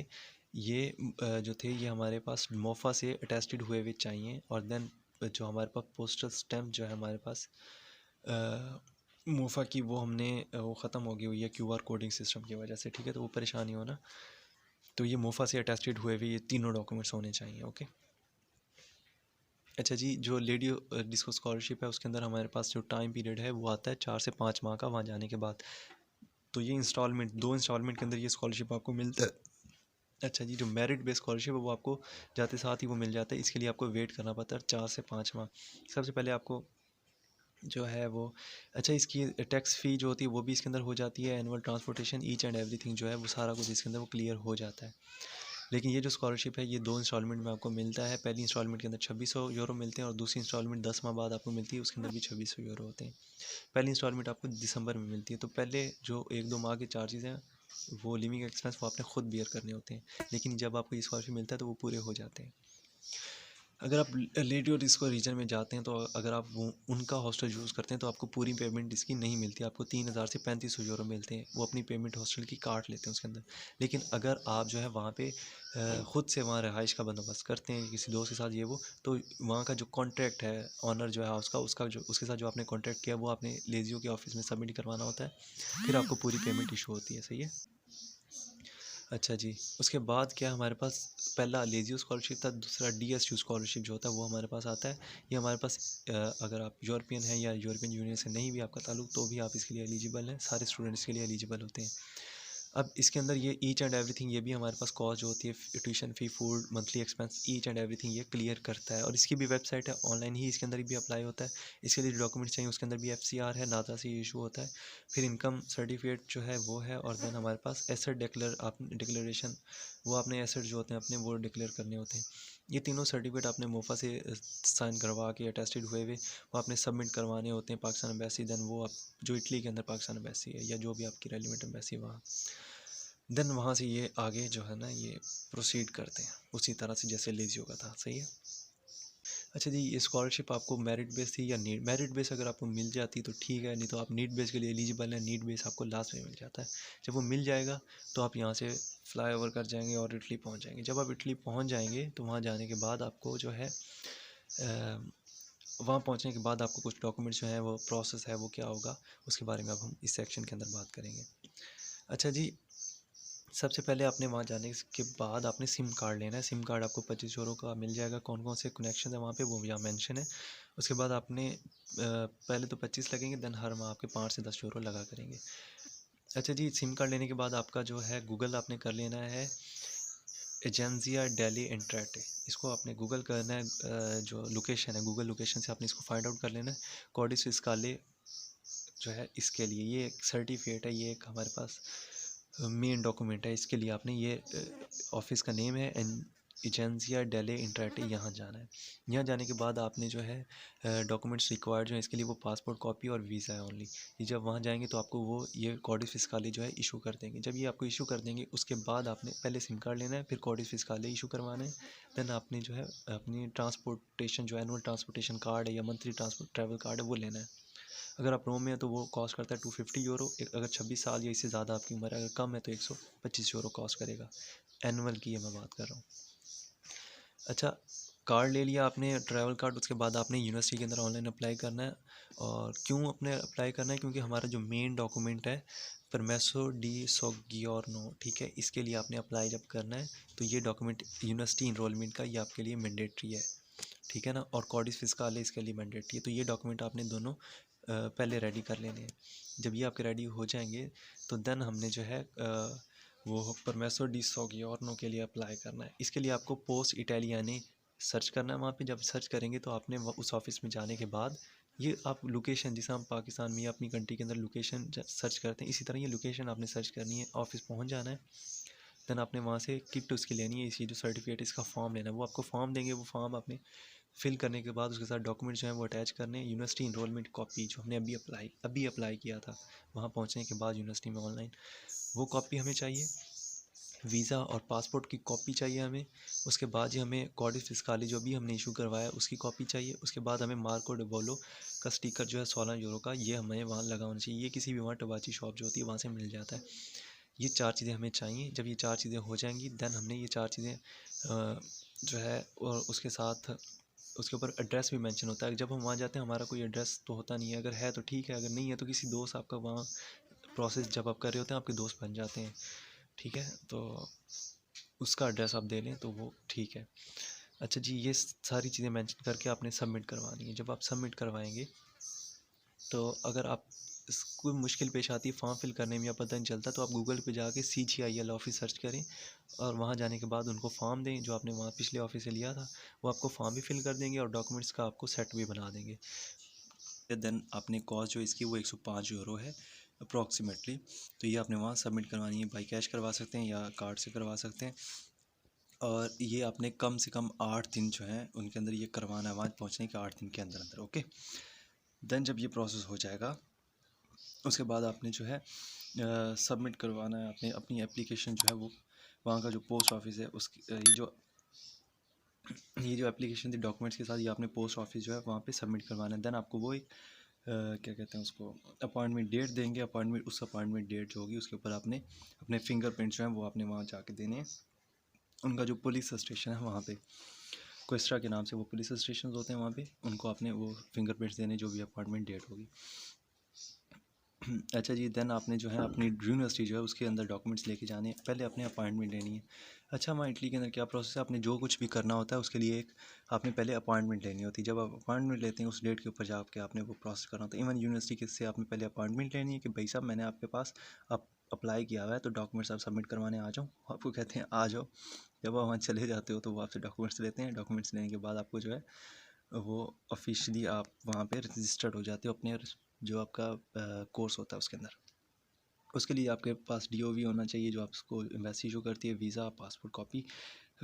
ये जो थे ये हमारे पास मोफा से अटेस्टेड हुए हुए चाहिए, और देन जो हमारे पास पोस्टल स्टैम्प जो है हमारे पास मोफा की वो हमने वो ख़त्म हो गई हुई है क्यूआर कोडिंग सिस्टम की वजह से। ठीक है, तो वो परेशानी हो ना, तो ये मोफा से अटेस्टेड हुए हुए ये तीनों डॉक्यूमेंट्स होने चाहिए। ओके। अच्छा जी, जो लेडी डिस्को स्कॉलरशिप है उसके अंदर हमारे पास जो टाइम पीरियड है वो आता है 4 से 5 माह का वहाँ जाने के बाद। तो ये इंस्टॉलमेंट 2 इंस्टॉलमेंट के अंदर ये स्कॉलरशिप आपको मिलता है। अच्छा जी, जो मेरिट बेस्ड स्कॉलरशिप है वो आपको जाते साथ ही वो मिल जाता है। इसके लिए आपको वेट करना पड़ता है 4 से 5 माह। सबसे पहले आपको जो है वो, अच्छा इसकी टैक्स फ़ी जो होती है वो भी इसके अंदर हो जाती है। Annual transportation each and everything जो है वो सारा कुछ इसके अंदर वो क्लियर हो जाता है। लेकिन ये जो स्कॉलरशिप है ये 2 इंस्टॉलमेंट में आपको मिलता है। पहली इंस्टॉलमेंट के अंदर 2600 यूरो मिलते हैं, और दूसरी इंस्टॉलमेंट 10 माह बाद आपको मिलती है, उसके अंदर भी 2600 यूरो होते हैं। पहली इंस्टॉलमेंट आपको दिसंबर में मिलती है। तो पहले जो 1-2 माह के चार्जेस हैं वो लिविंग एक्सपेंस वो आपने खुद बियर करने होते हैं, लेकिन जब आपको ये स्कॉलरशिप मिलता है तो वो पूरे हो जाते हैं। अगर आप लेडी और इसको रीजन में जाते हैं तो अगर आप वो उनका हॉस्टल यूज़ करते हैं तो आपको पूरी पेमेंट इसकी नहीं मिलती, आपको 3,000 से 3500 यूरो मिलते हैं, वो अपनी पेमेंट हॉस्टल की काट लेते हैं उसके अंदर। लेकिन अगर आप जो है वहाँ पे ख़ुद से वहाँ रहाइश का बंदोबस्त करते हैं किसी दोस्त के साथ ये वो, तो वहाँ का जो कॉन्ट्रैक्ट है ऑनर जो है हाउस का, उसका जो उसके साथ जो आपने कॉन्ट्रैक्ट किया वो आपने लेजियो के ऑफिस में सबमिट करवाना होता है, फिर आपको पूरी पेमेंट इशू होती है। सही है। अच्छा जी, उसके बाद क्या हमारे पास पहला लेजियो स्कॉलरशिप था, दूसरा डीएसयू स्कॉलरशिप जो होता है वो हमारे पास आता है। ये हमारे पास अगर आप यूरोपियन हैं या यूरोपियन यूनियन से नहीं भी आपका ताल्लुक, तो भी आप इसके लिए एलिजिबल हैं, सारे स्टूडेंट्स के लिए एलिजिबल होते हैं। अब इसके अंदर ये ईच एंड एवरीथिंग, ये भी हमारे पास कॉस्ट जो होती है, tuition fee, food, monthly expense, each and everything ये क्लियर करता है। और इसकी भी वेबसाइट है, ऑनलाइन ही इसके अंदर भी अप्लाई होता है। इसके लिए डॉक्यूमेंट्स चाहिए, उसके अंदर भी एफसीआर है, नाता से इशू होता है, फिर इनकम सर्टिफिकेट जो है वो है, और देन हमारे पास एसेट डिक्लेरेशन, वो आपने एसेट जो होते हैं अपने वो डिक्लेयर करने होते हैं। ये तीनों सर्टिफिकेट आपने मोफा से साइन करवा के अटेस्टेड हुए हुए वो आपने सबमिट करवाने होते हैं पाकिस्तान एम्बेसी। देन वो आप जो इटली के अंदर पाकिस्तान एम्बेसी है या जो भी आपकी रेलिवेंट एम्बेसी है वहाँ, देन वहाँ से ये आगे जो है ना ये प्रोसीड करते हैं उसी तरह से जैसे लेजियो का था। सही है। अच्छा जी, ये स्कॉलरशिप आपको मेरिट बेस थी या नीड? मेरिट बेस अगर आपको मिल जाती तो ठीक है, नहीं तो आप नीड बेस के लिए एलिजिबल हैं। नीड बेस आपको लास्ट में मिल जाता है। जब वो मिल जाएगा तो आप यहाँ से फ्लाई ओवर कर जाएंगे और इटली पहुँच जाएंगे। जब आप इटली पहुँच जाएंगे तो वहाँ जाने के बाद आपको जो है वहाँ पहुँचने के बाद आपको कुछ डॉक्यूमेंट्स जो हैं वो प्रोसेस है वो क्या होगा, उसके बारे में अब हम इस सेक्शन के अंदर बात करेंगे। अच्छा जी, सबसे पहले आपने वहाँ जाने के बाद आपने सिम कार्ड लेना है। सिम कार्ड आपको 25 यूरो का मिल जाएगा। कौन कौन से कनेक्शन है वहाँ पे वो यहाँ मेंशन है। उसके बाद आपने पहले तो 25 लगेंगे, देन हर माह आपके 5 से 10 यूरो लगा करेंगे। अच्छा जी, सिम कार्ड लेने के बाद आपका जो है गूगल आपने कर लेना है एजेंसिया डेली इंट्राटे। इसको आपने गूगल करना है, जो लोकेशन है गूगल लोकेशन से आपने इसको फाइंड आउट कर लेना है। कॉडिस फिस्काले जो है इसके लिए ये एक सर्टिफिकेट है, ये एक हमारे पास मेन डॉक्यूमेंट है। इसके लिए आपने ये ऑफिस का नेम है एजेंसिया डेले इंट्राटे, यहाँ जाना है। यहाँ जाने के बाद आपने जो है डॉक्यूमेंट्स रिक्वायर्ड जो है इसके लिए वो पासपोर्ट कॉपी और वीज़ा है ओनली। ये जब वहाँ जाएंगे तो आपको वो ये कॉडिस फिस्काली जो है इशू कर देंगे। जब ये आपको इशू कर देंगे उसके बाद आपने पहले सिम कार्ड लेना है, फिर कॉडिस फिस्काली इशू करवाना है। देन आपने जो है अपनी ट्रांसपोर्टेशन जो एनुअल ट्रांसपोर्टेशन कार्ड है या मंथली ट्रांसपोर्ट ट्रैवल कार्ड है वो लेना है। अगर आप रोम में हैं तो वो कॉस्ट करता है 250 यूरो। अगर 26 साल या इससे ज़्यादा आपकी उम्र है, अगर कम है तो 125 यूरो कॉस्ट करेगा। एनुअल की है मैं बात कर रहा हूँ। अच्छा, कार्ड ले लिया आपने ट्रैवल कार्ड, उसके बाद आपने यूनिवर्सिटी के अंदर ऑनलाइन अप्लाई करना है। और क्यों अपने अप्लाई करना है? क्योंकि हमारा जो मेन डॉक्यूमेंट है परमेसो डी सोगियोर्नो, ठीक है, इसके लिए आपने अप्लाई जब करना है तो ये डॉक्यूमेंट यूनिवर्सिटी इनरोलमेंट का ये आपके लिए मैंडेटरी है, ठीक है ना। और कॉडिस फिस्काले इसके लिए मैंडेटरी है। तो ये डॉक्यूमेंट आपने दोनों पहले रेडी कर लेने हैं। जब ये आपके रेडी हो जाएंगे तो देन हमने जो है वो परमेसो डी सोगियोर्नो के लिए अप्लाई करना है। इसके लिए आपको पोस्ट इटालियाने सर्च करना है। वहाँ पे जब सर्च करेंगे तो आपने उस ऑफिस में जाने के बाद ये आप लोकेशन, जैसे हम पाकिस्तान में या अपनी कंट्री के अंदर लोकेशन सर्च करते हैं, इसी तरह ये लोकेशन आपने सर्च करनी है, ऑफिस पहुँच जाना है। देन आपने वहाँ से किट उसकी लेनी है, इसी जो सर्टिफिकेट इसका फॉर्म लेना है। वो आपको फॉर्म देंगे, वो फॉर्म आपने फिल करने के बाद उसके साथ डॉक्यूमेंट जो है वो अटैच करने हैं। यूनिवर्सिटी इनरोलमेंट कॉपी जो हमने अभी अप्लाई किया था वहाँ पहुँचने के बाद यूनिवर्सिटी में ऑनलाइन, वो कॉपी हमें चाहिए। वीज़ा और पासपोर्ट की कॉपी चाहिए हमें। उसके बाद ही हमें कॉडिस फिस्काली जो भी हमने इशू करवाया उसकी कॉपी चाहिए। उसके बाद हमें मार्को डे बोलो का स्टिकर जो है 16 यूरो का, ये हमें वहाँ लगा होना चाहिए। ये किसी भी वहाँ टबाची शॉप जो होती है वहाँ से मिल जाता है। ये 4 चीज़ें हमें चाहिए। जब ये 4 चीज़ें हो जाएंगी देन हमने ये 4 चीज़ें जो है, और उसके साथ उसके ऊपर एड्रेस भी मेंशन होता है। जब हम वहाँ जाते हैं हमारा कोई एड्रेस तो होता नहीं है, अगर है तो ठीक है, अगर नहीं है तो किसी दोस्त आपका वहाँ प्रोसेस जब आप कर रहे होते हैं आपके दोस्त बन जाते हैं, ठीक है, तो उसका एड्रेस आप दे लें तो वो ठीक है। अच्छा जी, ये सारी चीज़ें मेंशन करके आपने सबमिट करवानी है। जब आप सबमिट करवाएंगे तो अगर आप कोई मुश्किल पेश आती है फॉर्म फिल करने में या पता नहीं चलता तो आप गूगल पे जाके CGIL ऑफिस सर्च करें और वहाँ जाने के बाद उनको फॉर्म दें जो आपने वहाँ पिछले ऑफिस से लिया था। वो आपको फॉर्म भी फिल कर देंगे और डॉक्यूमेंट्स का आपको सेट भी बना देंगे। देन आपने कॉस्ट जो इसकी वो 105 यूरो है अप्रॉक्सीमेटली। तो ये आपने वहाँ सबमिट करवानी है। बाई कैश करवा सकते हैं या कार्ड से करवा सकते हैं। और ये आपने कम से कम 8 दिन जो है उनके अंदर ये करवाना है, वहाँ पहुँचने के 8 दिन के अंदर अंदर। ओके, देन जब ये प्रोसेस हो जाएगा उसके बाद आपने जो है सबमिट करवाना है। आपने अपनी एप्लीकेशन जो है वो वहाँ का जो पोस्ट ऑफिस है उसकी ये जो ये जो एप्लीकेशन थी डॉक्यूमेंट्स के साथ ये आपने पोस्ट ऑफिस जो है वहाँ पे सबमिट करवाना है। देन आपको वो एक क्या कहते हैं उसको, अपॉइंटमेंट डेट देंगे। उस अपॉइंटमेंट डेट जो होगी उसके ऊपर आपने अपने फिंगरप्रिंट जो हैं वो आपने वहाँ जाके देने हैं। उनका जो पुलिस स्टेशन है वहाँ पे क्वेस्ट्रा के नाम से वो पुलिस स्टेशन होते हैं, वहाँ पे उनको आपने वो फिंगरप्रिंट्स देने जो भी अपॉइंटमेंट डेट होगी। अच्छा जी, देन आपने जो है अपनी यूनिवर्सिटी जो है उसके अंदर डॉक्यूमेंट्स लेके जाने हैं। पहले अपने अपॉइंटमेंट लेनी है। अच्छा, हमारे इटली के अंदर क्या प्रोसेस है, आपने जो कुछ भी करना होता है उसके लिए एक आपने पहले अपॉइंटमेंट लेनी होती है। जब आप अपॉइंटमेंट लेते हैं उस डेट के ऊपर जाके आपने वो प्रोसेस करना होता है। इवन यूनिवर्सिटी से आपने पहले अपॉइंटमेंट लेनी है कि भाई साहब मैंने आपके पास अप्लाई किया हुआ है तो डॉक्यूमेंट्स आप सबमिट करवाने आ जाओ। आपको कहते हैं आ जाओ। जब आप वहाँ चले जाते हो तो वो आपसे डॉक्यूमेंट्स लेते हैं। डॉक्यूमेंट्स लेने के बाद आपको जो है वो ऑफिशियली आप वहाँ पे रजिस्टर्ड हो जाते हो अपने जो आपका कोर्स होता है उसके अंदर। उसके लिए आपके पास DOV होना चाहिए जो आपको एम्बेसी इशू करती है, वीज़ा, पासपोर्ट कॉपी।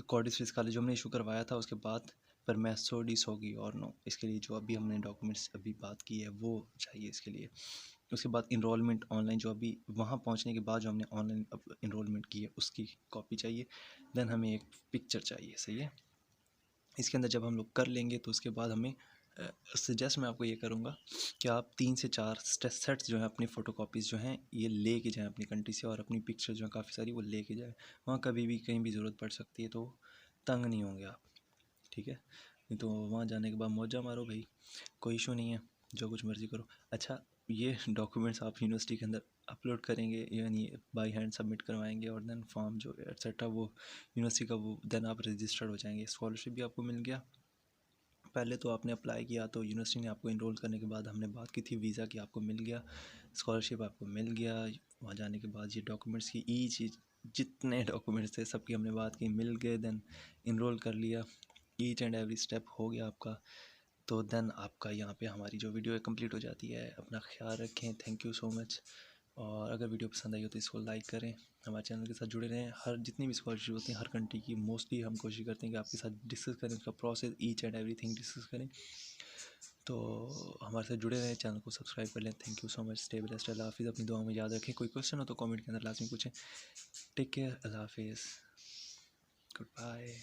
कॉर्डिस फिस्काली जो हमने इशू करवाया था उसके बाद परमेसोडिस होगी और नो, इसके लिए जो अभी हमने डॉक्यूमेंट्स अभी बात की है वो चाहिए इसके लिए। उसके बाद इनरोलमेंट ऑनलाइन जो अभी वहाँ पहुँचने के बाद जो हमने ऑनलाइन इनरोलमेंट की है उसकी कॉपी चाहिए। देन हमें एक पिक्चर चाहिए, सही है। इसके अंदर जब हम लोग कर लेंगे तो उसके बाद हमें सजेस्ट मैं आपको ये करूँगा कि आप 3 से 4 सेट्स जो हैं अपनी फ़ोटो कॉपीज़ जो हैं ये ले के जाएँ अपनी कंट्री से, और अपनी पिक्चर जो है काफ़ी सारी वो ले के जाएँ। वहाँ कभी भी कहीं भी ज़रूरत पड़ सकती है तो तंग नहीं होंगे आप, ठीक है। नहीं तो वहाँ जाने के बाद मौजा मारो भाई, कोई इशू नहीं है, जो कुछ मर्ज़ी करो। अच्छा, ये डॉक्यूमेंट्स आप यूनिवर्सिटी के अंदर अपलोड करेंगे, यानी बाई हैंड सबमिट करवाएंगे, और देन फॉर्म जो एक्सेट्रा वो यूनिवर्सिटी का वो देन आप रजिस्टर्ड हो जाएंगे। स्कॉलरशिप भी आपको मिल गया। पहले तो आपने अप्लाई किया तो यूनिवर्सिटी ने आपको इनरोल करने के बाद हमने बात की थी वीज़ा की, आपको मिल गया। स्कॉलरशिप आपको मिल गया। वहाँ जाने के बाद ये डॉक्यूमेंट्स की चीज़ जितने डॉक्यूमेंट्स थे सबकी हमने बात की, मिल गए। देन इनरोल कर लिया, ईच एंड एवरी स्टेप हो गया आपका। तो देन आपका यहाँ पे हमारी जो वीडियो है कंप्लीट हो जाती है। अपना ख्याल रखें, थैंक यू सो मच। और अगर वीडियो पसंद आई हो तो इसको लाइक करें, हमारे चैनल के साथ जुड़े रहें। हर जितनी भी स्कॉलरशिप होती है हर कंट्री की मोस्टली हम कोशिश करते हैं कि आपके साथ डिस्कस करें, उसका process each and everything discuss करें। तो हमारे साथ जुड़े रहें, चैनल को सब्सक्राइब कर लें। Thank you so much. Stay blessed. Allah हाफिज़। अपनी दुआ में याद रखें। कोई क्वेश्चन हो तो कमेंट के अंदर लाजमी पूछें। Take care. अल्लाह हाफिज़। Good bye.